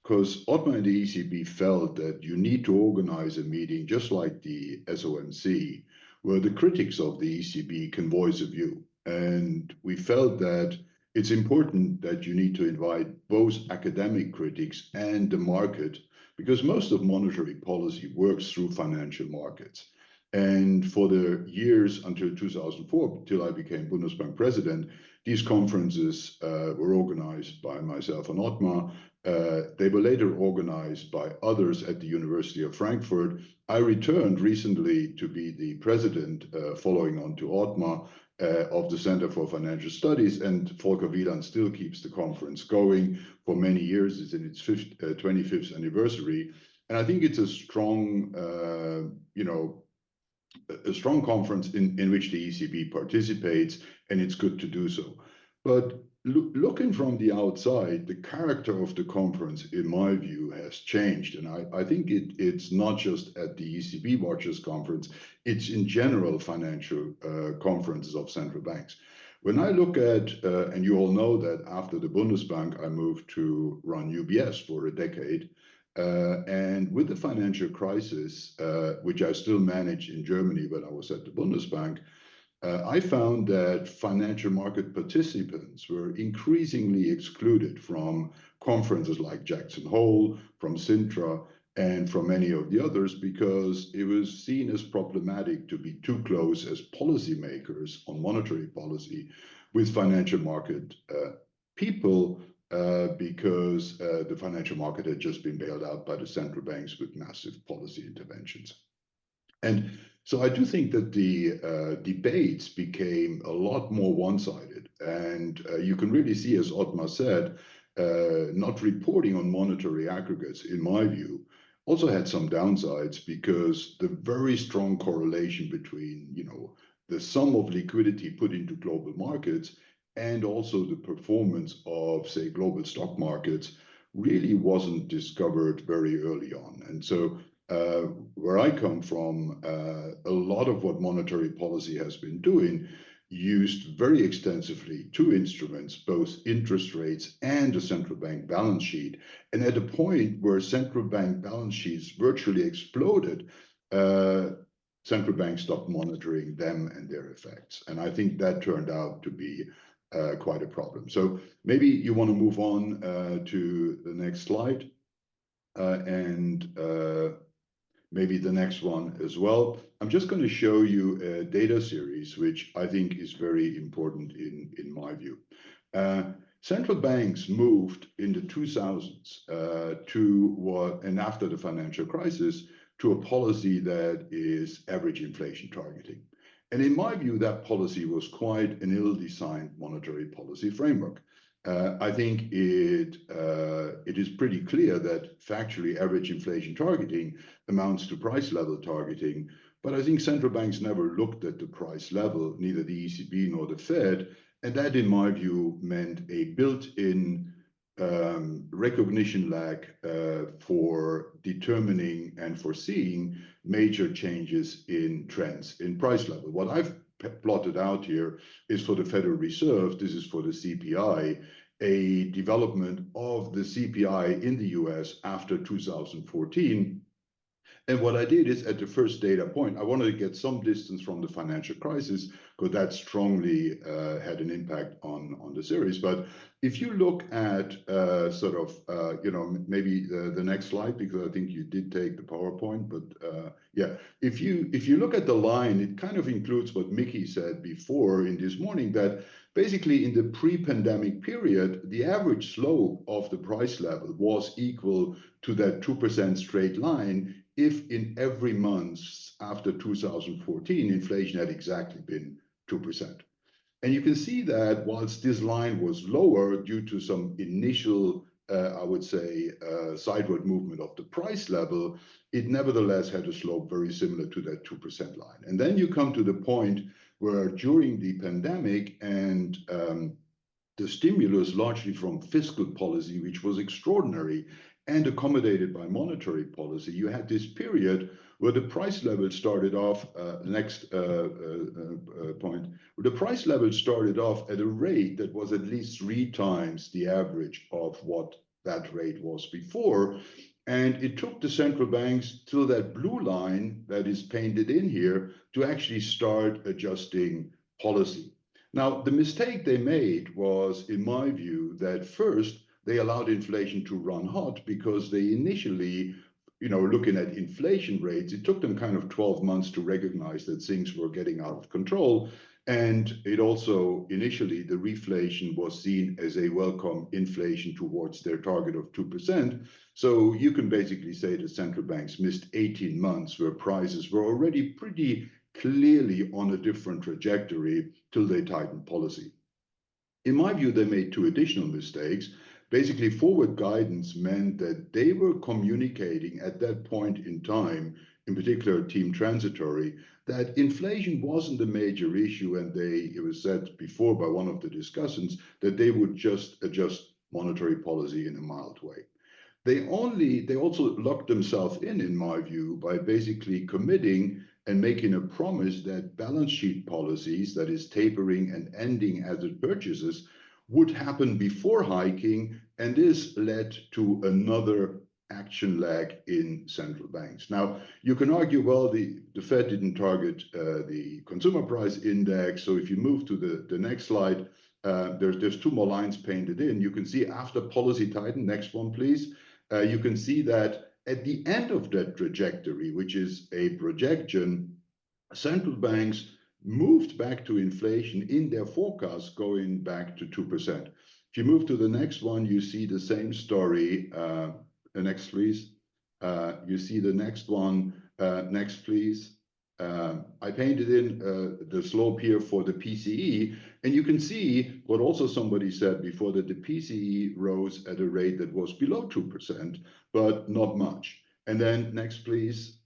because Otmar and the ECB felt that you need to organize a meeting just like the SOMC, where the critics of the ECB can voice a view. And we felt that it's important that you need to invite both academic critics and the market, because most of monetary policy works through financial markets. And for the years until 2004, till I became Bundesbank president, these conferences were organized by myself and Otmar. They were later organized by others at the University of Frankfurt. I returned recently to be the president, following on to Otmar, of the Center for Financial Studies, and Volker Wieland still keeps the conference going for many years. It's in its 25th anniversary. And I think it's a strong, a strong conference in which the ECB participates, and it's good to do so. But looking from the outside, the character of the conference, in my view, has changed. And I think it's not just at the ECB Watchers Conference, it's in general financial conferences of central banks. When I look at, and you all know that after the Bundesbank, I moved to run UBS for a decade. And with the financial crisis, which I still managed in Germany when I was at the Bundesbank, I found that financial market participants were increasingly excluded from conferences like Jackson Hole, from Sintra, and from many of the others, because it was seen as problematic to be too close as policymakers on monetary policy with financial market people, because the financial market had just been bailed out by the central banks with massive policy interventions. And so I do think that the debates became a lot more one-sided. And you can really see, as Otmar said, not reporting on monetary aggregates, in my view, also had some downsides, because the very strong correlation between, the sum of liquidity put into global markets and also the performance of, say, global stock markets really wasn't discovered very early on. And so where I come from, a lot of what monetary policy has been doing used very extensively two instruments, both interest rates and the central bank balance sheet. And at a point where central bank balance sheets virtually exploded, central banks stopped monitoring them and their effects. And I think that turned out to be quite a problem. So maybe you want to move on to the next slide. Maybe the next one as well. I'm just going to show you a data series, which I think is very important in my view. Central banks moved in the 2000s to what, and after the financial crisis, to a policy that is average inflation targeting. And in my view, that policy was quite an ill-designed monetary policy framework. I think it is pretty clear that factually average inflation targeting amounts to price level targeting, but I think central banks never looked at the price level, neither the ECB nor the Fed, and that, in my view, meant a built-in recognition lag for determining and foreseeing major changes in trends in price level. What I've plotted out here is for the Federal Reserve, this is for the CPI, a development of the CPI in the US after 2014. And what I did is, at the first data point, I wanted to get some distance from the financial crisis, because that strongly had an impact on the series. But if you look at maybe the next slide, because I think you did take the PowerPoint, but yeah, if you look at the line, it kind of includes what Mickey said before in this morning, that basically in the pre-pandemic period, the average slope of the price level was equal to that 2% straight line if in every month after 2014, inflation had exactly been 2%. And you can see that whilst this line was lower due to some initial, I would say, sideward movement of the price level, it nevertheless had a slope very similar to that 2% line. And then you come to the point where during the pandemic and the stimulus largely from fiscal policy, which was extraordinary and accommodated by monetary policy, you had this period where the price level started off, next point, where the price level started off at a rate that was at least 3 times the average of what that rate was before. And it took the central banks till that blue line that is painted in here to actually start adjusting policy. Now, the mistake they made was, in my view, that first, they allowed inflation to run hot because they initially, looking at inflation rates, it took them kind of 12 months to recognize that things were getting out of control. And it also, initially, the reflation was seen as a welcome inflation towards their target of 2%. So you can basically say the central banks missed 18 months where prices were already pretty clearly on a different trajectory till they tightened policy. In my view, they made 2 additional mistakes. Basically, forward guidance meant that they were communicating at that point in time, in particular Team Transitory, that inflation wasn't a major issue, and it was said before by one of the discussants that they would just adjust monetary policy in a mild way. They also locked themselves in my view, by basically committing and making a promise that balance sheet policies, that is tapering and ending asset purchases, would happen before hiking, and this led to another action lag in central banks. Now, you can argue, well, the Fed didn't target the consumer price index, so if you move to the next slide, there's 2 more lines painted in. You can see after policy tightened, next one, please, you can see that at the end of that trajectory, which is a projection, central banks moved back to inflation in their forecast, going back to 2%. If you move to the next one, you see the same story. The next, please. You see the next one. Next, please. I painted in the slope here for the PCE, and you can see what also somebody said before, that the PCE rose at a rate that was below 2%, but not much. And then next, please.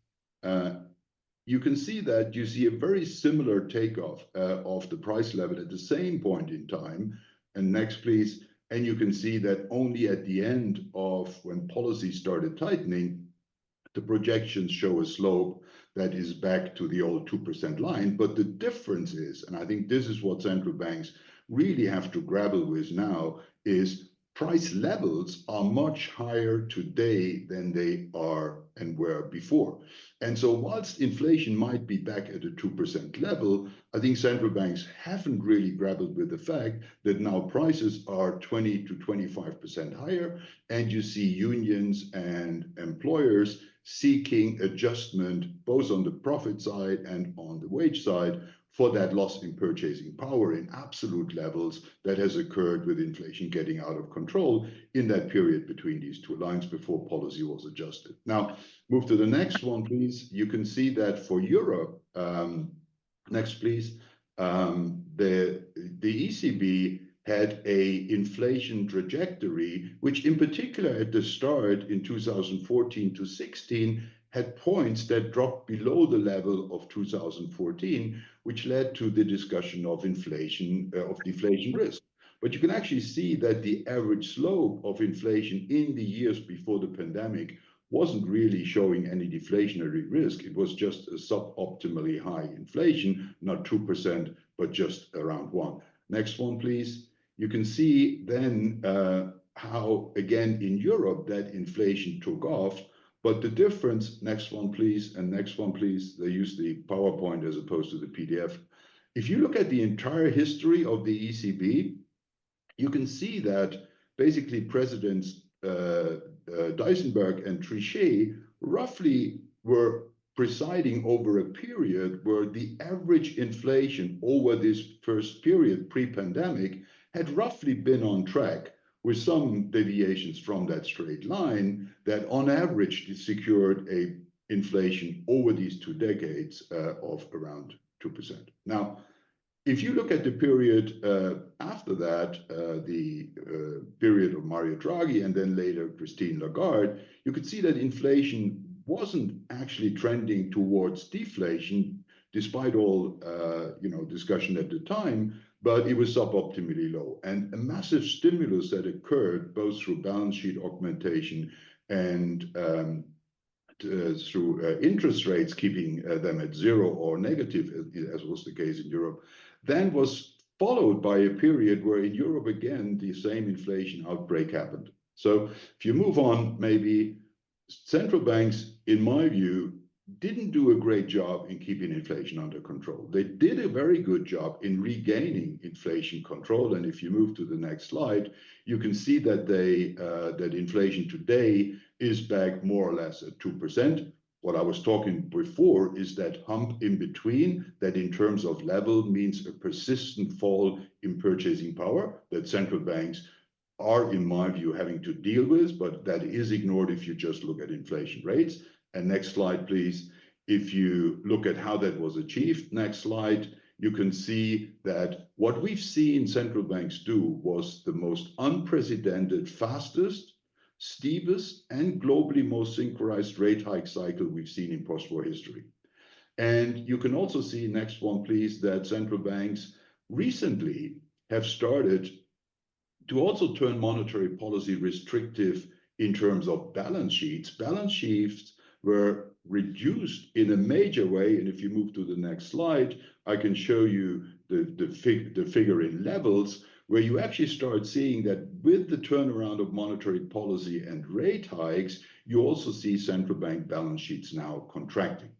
You can see that you see a very similar takeoff of the price level at the same point in time. And next, please. And you can see that only at the end of when policy started tightening, the projections show a slope that is back to the old 2% line. But the difference is, and I think this is what central banks really have to grapple with now, is price levels are much higher today than they are and were before. And so whilst inflation might be back at a 2% level, I think central banks haven't really grappled with the fact that now prices are 20 to 25% higher, and you see unions and employers seeking adjustment both on the profit side and on the wage side for that loss in purchasing power in absolute levels that has occurred with inflation getting out of control in that period between these 2 lines before policy was adjusted. Now, move to the next one, please. You can see that for Europe, Next, please. The ECB had a inflation trajectory, which in particular at the start in 2014 to 16 had points that dropped below the level of 2014, which led to the discussion of inflation, of deflation risk. But you can actually see that the average slope of inflation in the years before the pandemic wasn't really showing any deflationary risk. It was just a suboptimally high inflation, not 2%, but just around 1%. Next one, please. You can see then how, again, in Europe, that inflation took off. But the difference, next one, please, and next one, please. They use the PowerPoint as opposed to the PDF. If you look at the entire history of the ECB, you can see that basically Presidents Dijsselbloem and Trichet roughly were presiding over a period where the average inflation over this first period pre-pandemic had roughly been on track, with some deviations from that straight line that on average secured a inflation over these 2 decades of around 2%. Now, if you look at the period after that, the period of Mario Draghi and then later Christine Lagarde, you could see that inflation wasn't actually trending towards deflation, despite all discussion at the time, but it was suboptimally low. And a massive stimulus that occurred both through balance sheet augmentation and through interest rates, keeping them at zero or negative, as was the case in Europe, then was followed by a period where in Europe, again, the same inflation outbreak happened. So if you move on, maybe central banks, in my view, didn't do a great job in keeping inflation under control. They did a very good job in regaining inflation control. And if you move to the next slide, you can see that that inflation today is back more or less at 2%. What I was talking before is that hump in between, that in terms of level means a persistent fall in purchasing power that central banks are, in my view, having to deal with, but that is ignored if you just look at inflation rates. And next slide, please. If you look at how that was achieved, next slide, you can see that what we've seen central banks do was the most unprecedented, fastest, steepest, and globally most synchronized rate hike cycle we've seen in post-war history. And you can also see, next one, please, that central banks recently have started to also turn monetary policy restrictive in terms of balance sheets. Balance sheets were reduced in a major way. And if you move to the next slide, I can show you the figure in levels, where you actually start seeing that with the turnaround of monetary policy and rate hikes, you also see central bank balance sheets now contracting.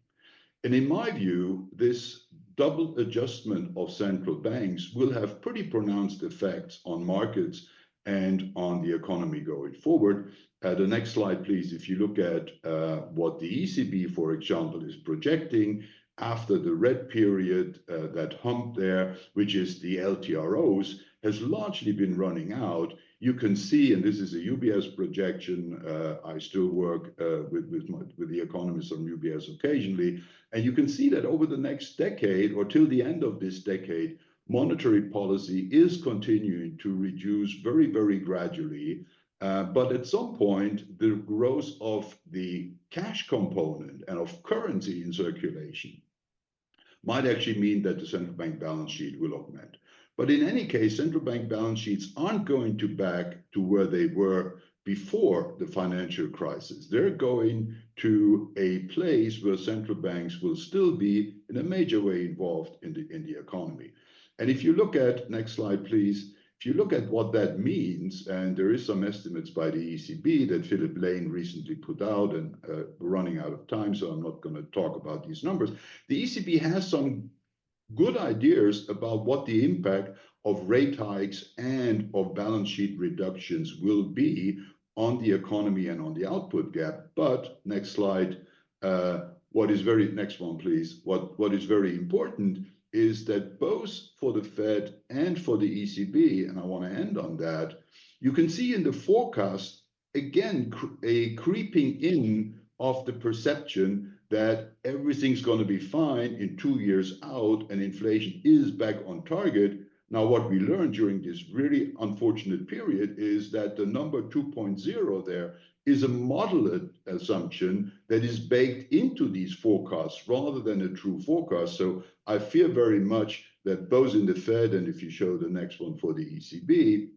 And in my view, this double adjustment of central banks will have pretty pronounced effects on markets and on the economy going forward. The next slide, please. If you look at what the ECB, for example, is projecting after the red period, that hump there, which is the LTROs, has largely been running out. You can see, and this is a UBS projection, I still work with the economists on UBS occasionally, and you can see that over the next decade or till the end of this decade, monetary policy is continuing to reduce very, very gradually. But at some point, the growth of the cash component and of currency in circulation might actually mean that the central bank balance sheet will augment. But in any case, central bank balance sheets aren't going back to where they were before the financial crisis. They're going to a place where central banks will still be in a major way involved in the economy. And if you look at, next slide, please, if you look at what that means, and there is some estimates by the ECB that Philip Lane recently put out, and we're running out of time, so I'm not going to talk about these numbers. The ECB has some good ideas about what the impact of rate hikes and of balance sheet reductions will be on the economy and on the output gap. But next slide, next one, please. What is very important is that both for the Fed and for the ECB, and I want to end on that, you can see in the forecast, again, a creeping in of the perception that everything's going to be fine in 2 years out and inflation is back on target. Now, what we learned during this really unfortunate period is that the number 2.0 there is a modeled assumption that is baked into these forecasts rather than a true forecast. So I fear very much that both in the Fed and if you show the next one for the ECB,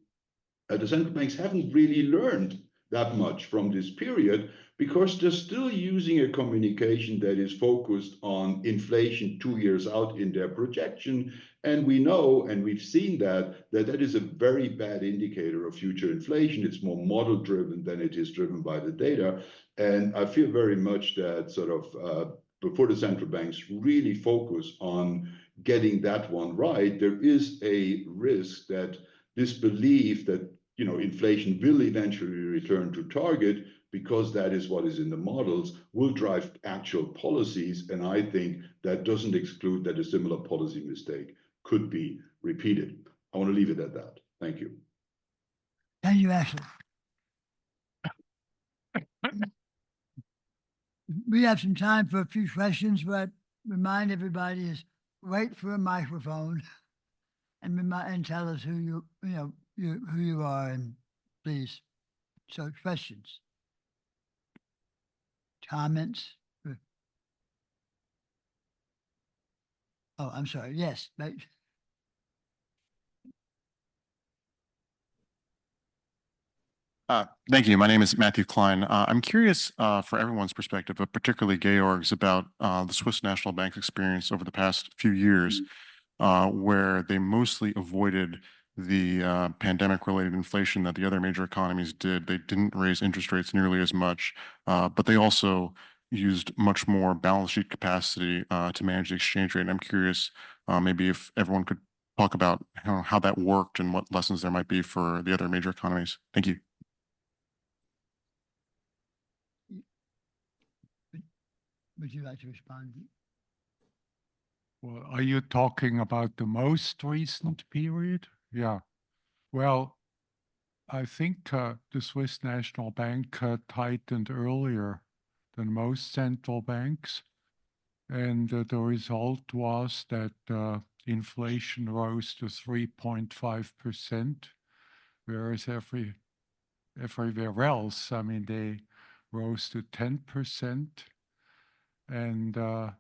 the central banks haven't really learned that much from this period because they're still using a communication that is focused on inflation 2 years out in their projection. And we know, and we've seen that is a very bad indicator of future inflation. It's more model driven than it is driven by the data. And I feel very much that sort of before the central banks really focus on getting that one right, there is a risk that this belief that inflation will eventually return to target because that is what is in the models will drive actual policies. And I think that doesn't exclude that a similar policy mistake could be repeated. I want to leave it at that. Thank you. Thank you, Ashley. We have some time for a few questions, but remind everybody is wait for a microphone and tell us who who you are, and please. So questions, comments. Oh, I'm sorry. Yes. Thank you. My name is Matthew Klein. I'm curious for everyone's perspective, but particularly Georg's, about the Swiss National Bank's experience over the past few years, where they mostly avoided the pandemic-related inflation that the other major economies did. They didn't raise interest rates nearly as much, but they also used much more balance sheet capacity to manage the exchange rate. And I'm curious, maybe if everyone could talk about how that worked and what lessons there might be for the other major economies. Thank you. Would you like to respond? Well, are you talking about the most recent period? Yeah. Well, I think the Swiss National Bank tightened earlier than most central banks. And the result was that inflation rose to 3.5%, whereas everywhere else, I mean, they rose to 10%. And the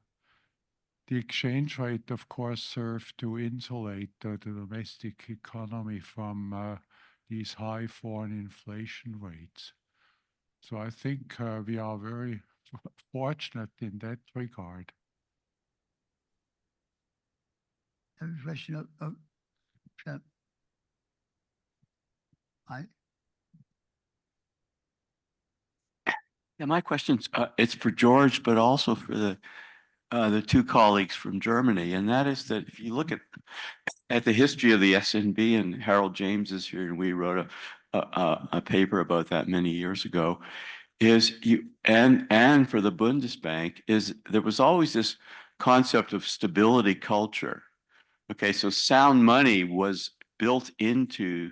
exchange rate, of course, served to insulate the domestic economy from these high foreign inflation rates. So I think we are very fortunate in that regard. I have a question of Yeah, my question's it's for George, but also for the two colleagues from Germany, and that is that if you look at the history of the SNB, and Harold James is here, and we wrote a paper about that many years ago, and for the Bundesbank is there was always this concept of stability culture. Okay, so sound money was built into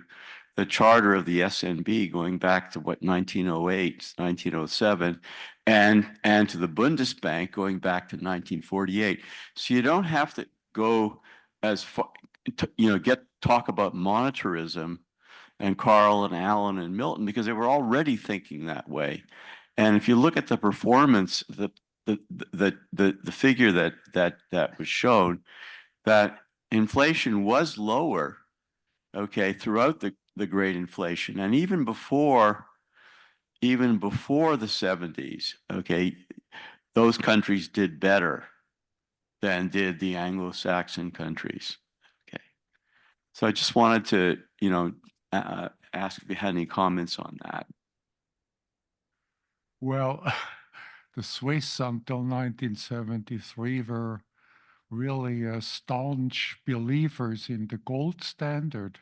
the charter of the SNB going back to 1908, 1907, and to the Bundesbank going back to 1948. So you don't have to go as far, talk about monetarism and Carl and Allen and Milton, because they were already thinking that way. And if you look at the performance, the figure that was shown, that inflation was lower, okay, throughout the great inflation, and even before the 70s, okay, those countries did better than did the Anglo-Saxon countries. Okay, so I just wanted to ask if you had any comments on that. Well, the Swiss until 1973 were really staunch believers in the gold standard.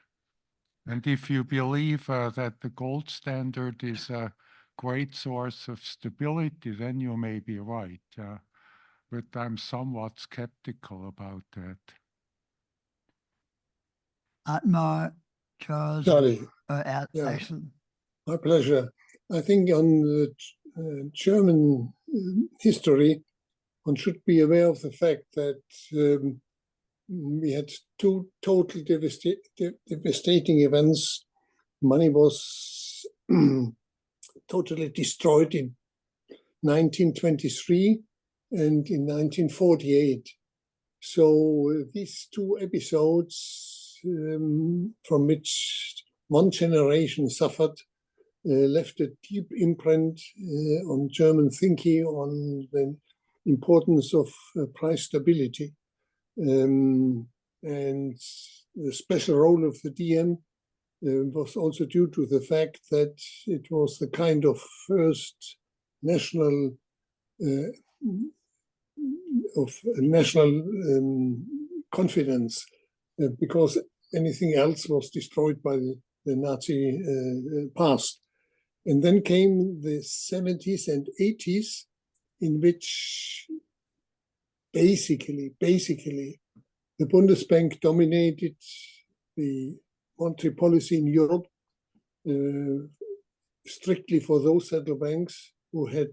And if you believe that the gold standard is a great source of stability, then you may be right. But I'm somewhat skeptical about that. Otmar, Charles, Charlie, yeah. excellent. My pleasure. I think on the German history, one should be aware of the fact that we had two total devastating events. Money was totally destroyed in 1923 and in 1948. So these two episodes, from which one generation suffered, left a deep imprint on German thinking on the importance of price stability. And the special role of the DM was also due to the fact that it was the kind of first national confidence, because anything else was destroyed by the Nazi past. And then came the 70s and 80s, in which basically the Bundesbank dominated the monetary policy in Europe, strictly for those central banks who had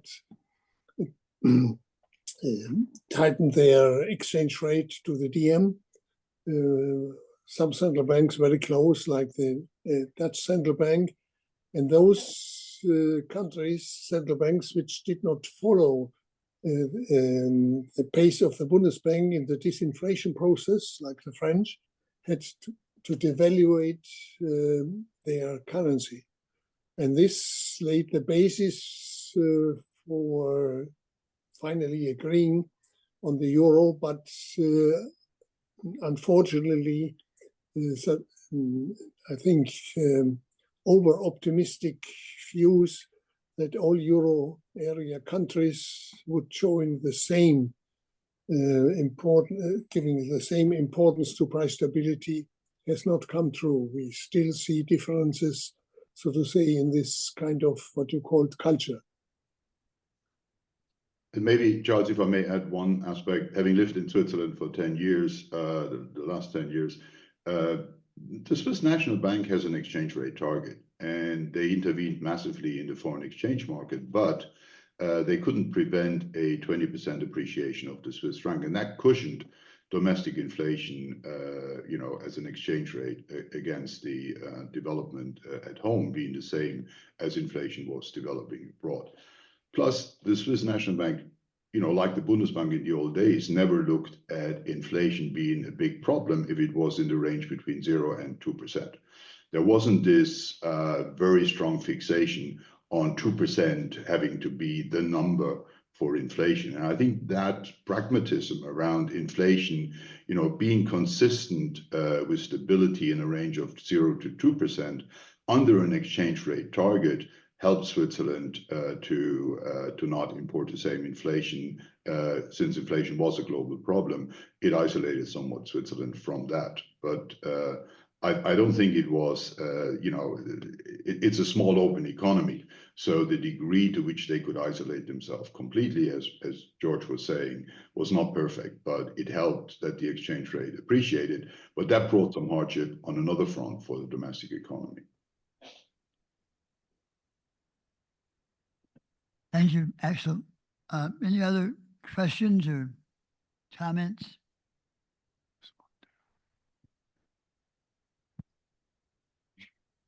tightened their exchange rate to the DM. Some central banks very close, like the Dutch central bank, and those countries, central banks, which did not follow the pace of the Bundesbank in the disinflation process, like the French, had to devaluate their currency. And this laid the basis for finally agreeing on the euro, but unfortunately, I think over-optimistic views that all euro area countries would join the same giving the same importance to price stability has not come true. We still see differences, so to say, in this kind of what you called culture. And maybe, Charles, if I may add one aspect, having lived in Switzerland for 10 years, the last 10 years, the Swiss National Bank has an exchange rate target, and they intervened massively in the foreign exchange market, but they couldn't prevent a 20% appreciation of the Swiss franc, and that cushioned domestic inflation, as an exchange rate against the development at home being the same as inflation was developing abroad. Plus, the Swiss National Bank, like the Bundesbank in the old days, never looked at inflation being a big problem if it was in the range between 0 and 2%. There wasn't this very strong fixation on 2% having to be the number for inflation. And I think that pragmatism around inflation, being consistent with stability in a range of 0 to 2% under an exchange rate target helped Switzerland to not import the same inflation. Since inflation was a global problem, it isolated somewhat Switzerland from that. But I don't think it was, it's a small open economy. So the degree to which they could isolate themselves completely, as George was saying, was not perfect, but it helped that the exchange rate appreciated. But that brought some hardship on another front for the domestic economy. Thank you. Excellent. Any other questions or comments?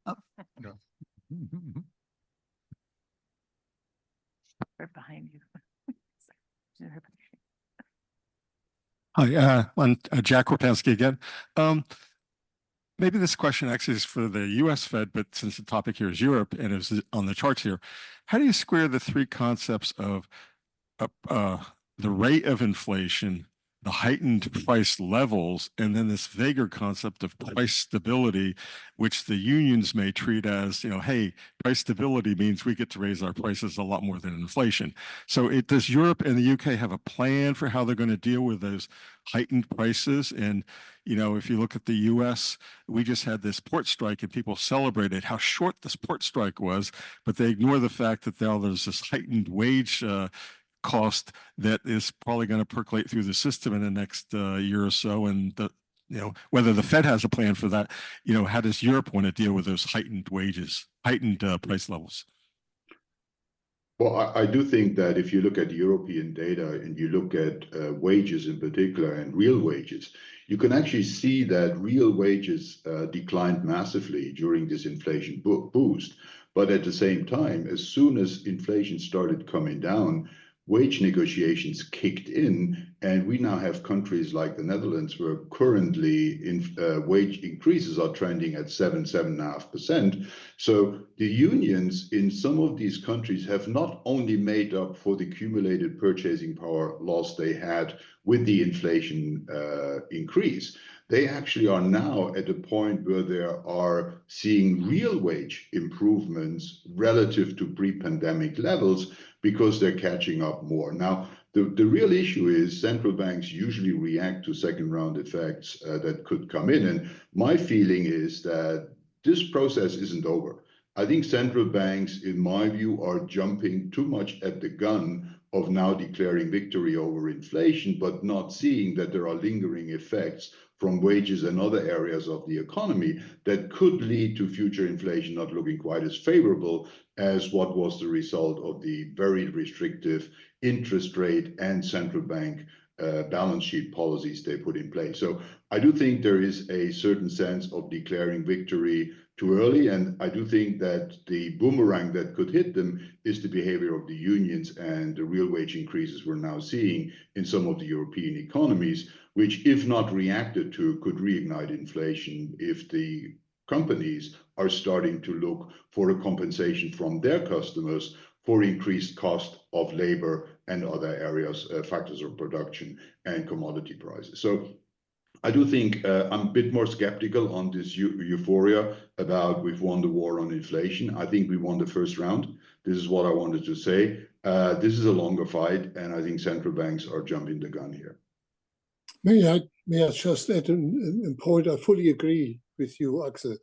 Oh. No. Right behind you. Hi, I'm Jack Korpansky again. Maybe this question actually is for the US Fed, but since the topic here is Europe and it's on the charts here, how do you square the three concepts of the rate of inflation, the heightened price levels, and then this vaguer concept of price stability, which the unions may treat as, hey, price stability means we get to raise our prices a lot more than inflation. So does Europe and the UK have a plan for how they're going to deal with those heightened prices? And, if you look at the US, we just had this port strike and people celebrated how short this port strike was, but they ignore the fact that now there's this heightened wage cost that is probably going to percolate through the system in the next year or so. And whether the Fed has a plan for that, how does Europe want to deal with those heightened wages, heightened price levels? Well, I do think that if you look at European data and you look at wages in particular and real wages, you can actually see that real wages declined massively during this inflation boost. But at the same time, as soon as inflation started coming down, wage negotiations kicked in, and we now have countries like the Netherlands where currently wage increases are trending at 7.5%. So the unions in some of these countries have not only made up for the accumulated purchasing power loss they had with the inflation increase. They actually are now at a point where they are seeing real wage improvements relative to pre-pandemic levels because they're catching up more. Now, the real issue is central banks usually react to second round effects that could come in. And my feeling is that this process isn't over. I think central banks, in my view, are jumping too much at the gun of now declaring victory over inflation, but not seeing that there are lingering effects from wages and other areas of the economy that could lead to future inflation not looking quite as favorable as what was the result of the very restrictive interest rate and central bank balance sheet policies they put in place. So I do think there is a certain sense of declaring victory too early, and I do think that the boomerang that could hit them is the behavior of the unions and the real wage increases we're now seeing in some of the European economies, which, if not reacted to, could reignite inflation if the companies are starting to look for a compensation from their customers for increased cost of labor and other areas, factors of production and commodity prices. So I do think I'm a bit more skeptical on this euphoria about we've won the war on inflation. I think we won the first round. This is what I wanted to say. This is a longer fight, and I think central banks are jumping the gun here. May I just add a point? I fully agree with you, Axel.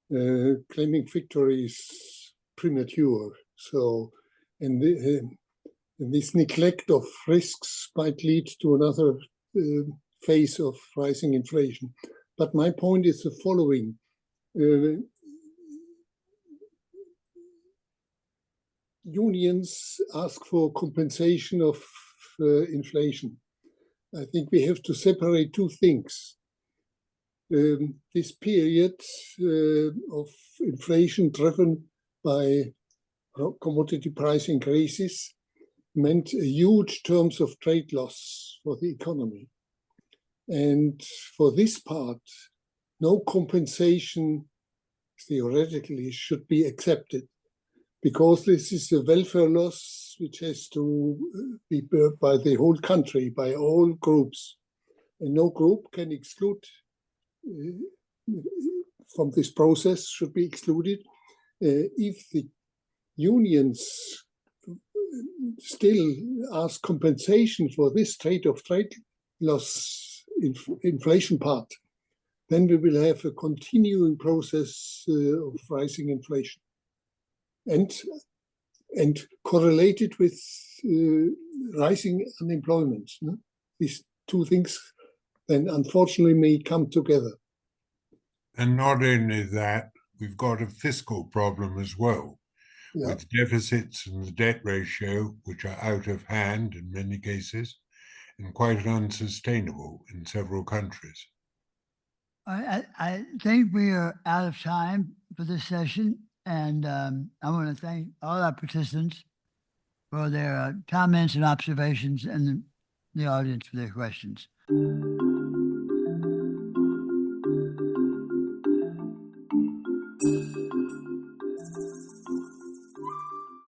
Claiming victory is premature. So, and this neglect of risks might lead to another phase of rising inflation. But my point is the following. Unions ask for compensation of inflation. I think we have to separate two things. This period of inflation driven by commodity price increases meant a huge terms of trade loss for the economy. And for this part, no compensation theoretically should be accepted, because this is a welfare loss which has to be borne by the whole country, by all groups. And no group can exclude from this process, should be excluded. If the unions still ask compensation for this trade loss inflation part, then we will have a continuing process of rising inflation. And correlated with rising unemployment. No? These two things then unfortunately may come together. And not only that, we've got a fiscal problem as well, with deficits and the debt ratio, which are out of hand in many cases, and quite unsustainable in several countries. I think we are out of time for this session. And I want to thank all our participants for their comments and observations, and the audience for their questions.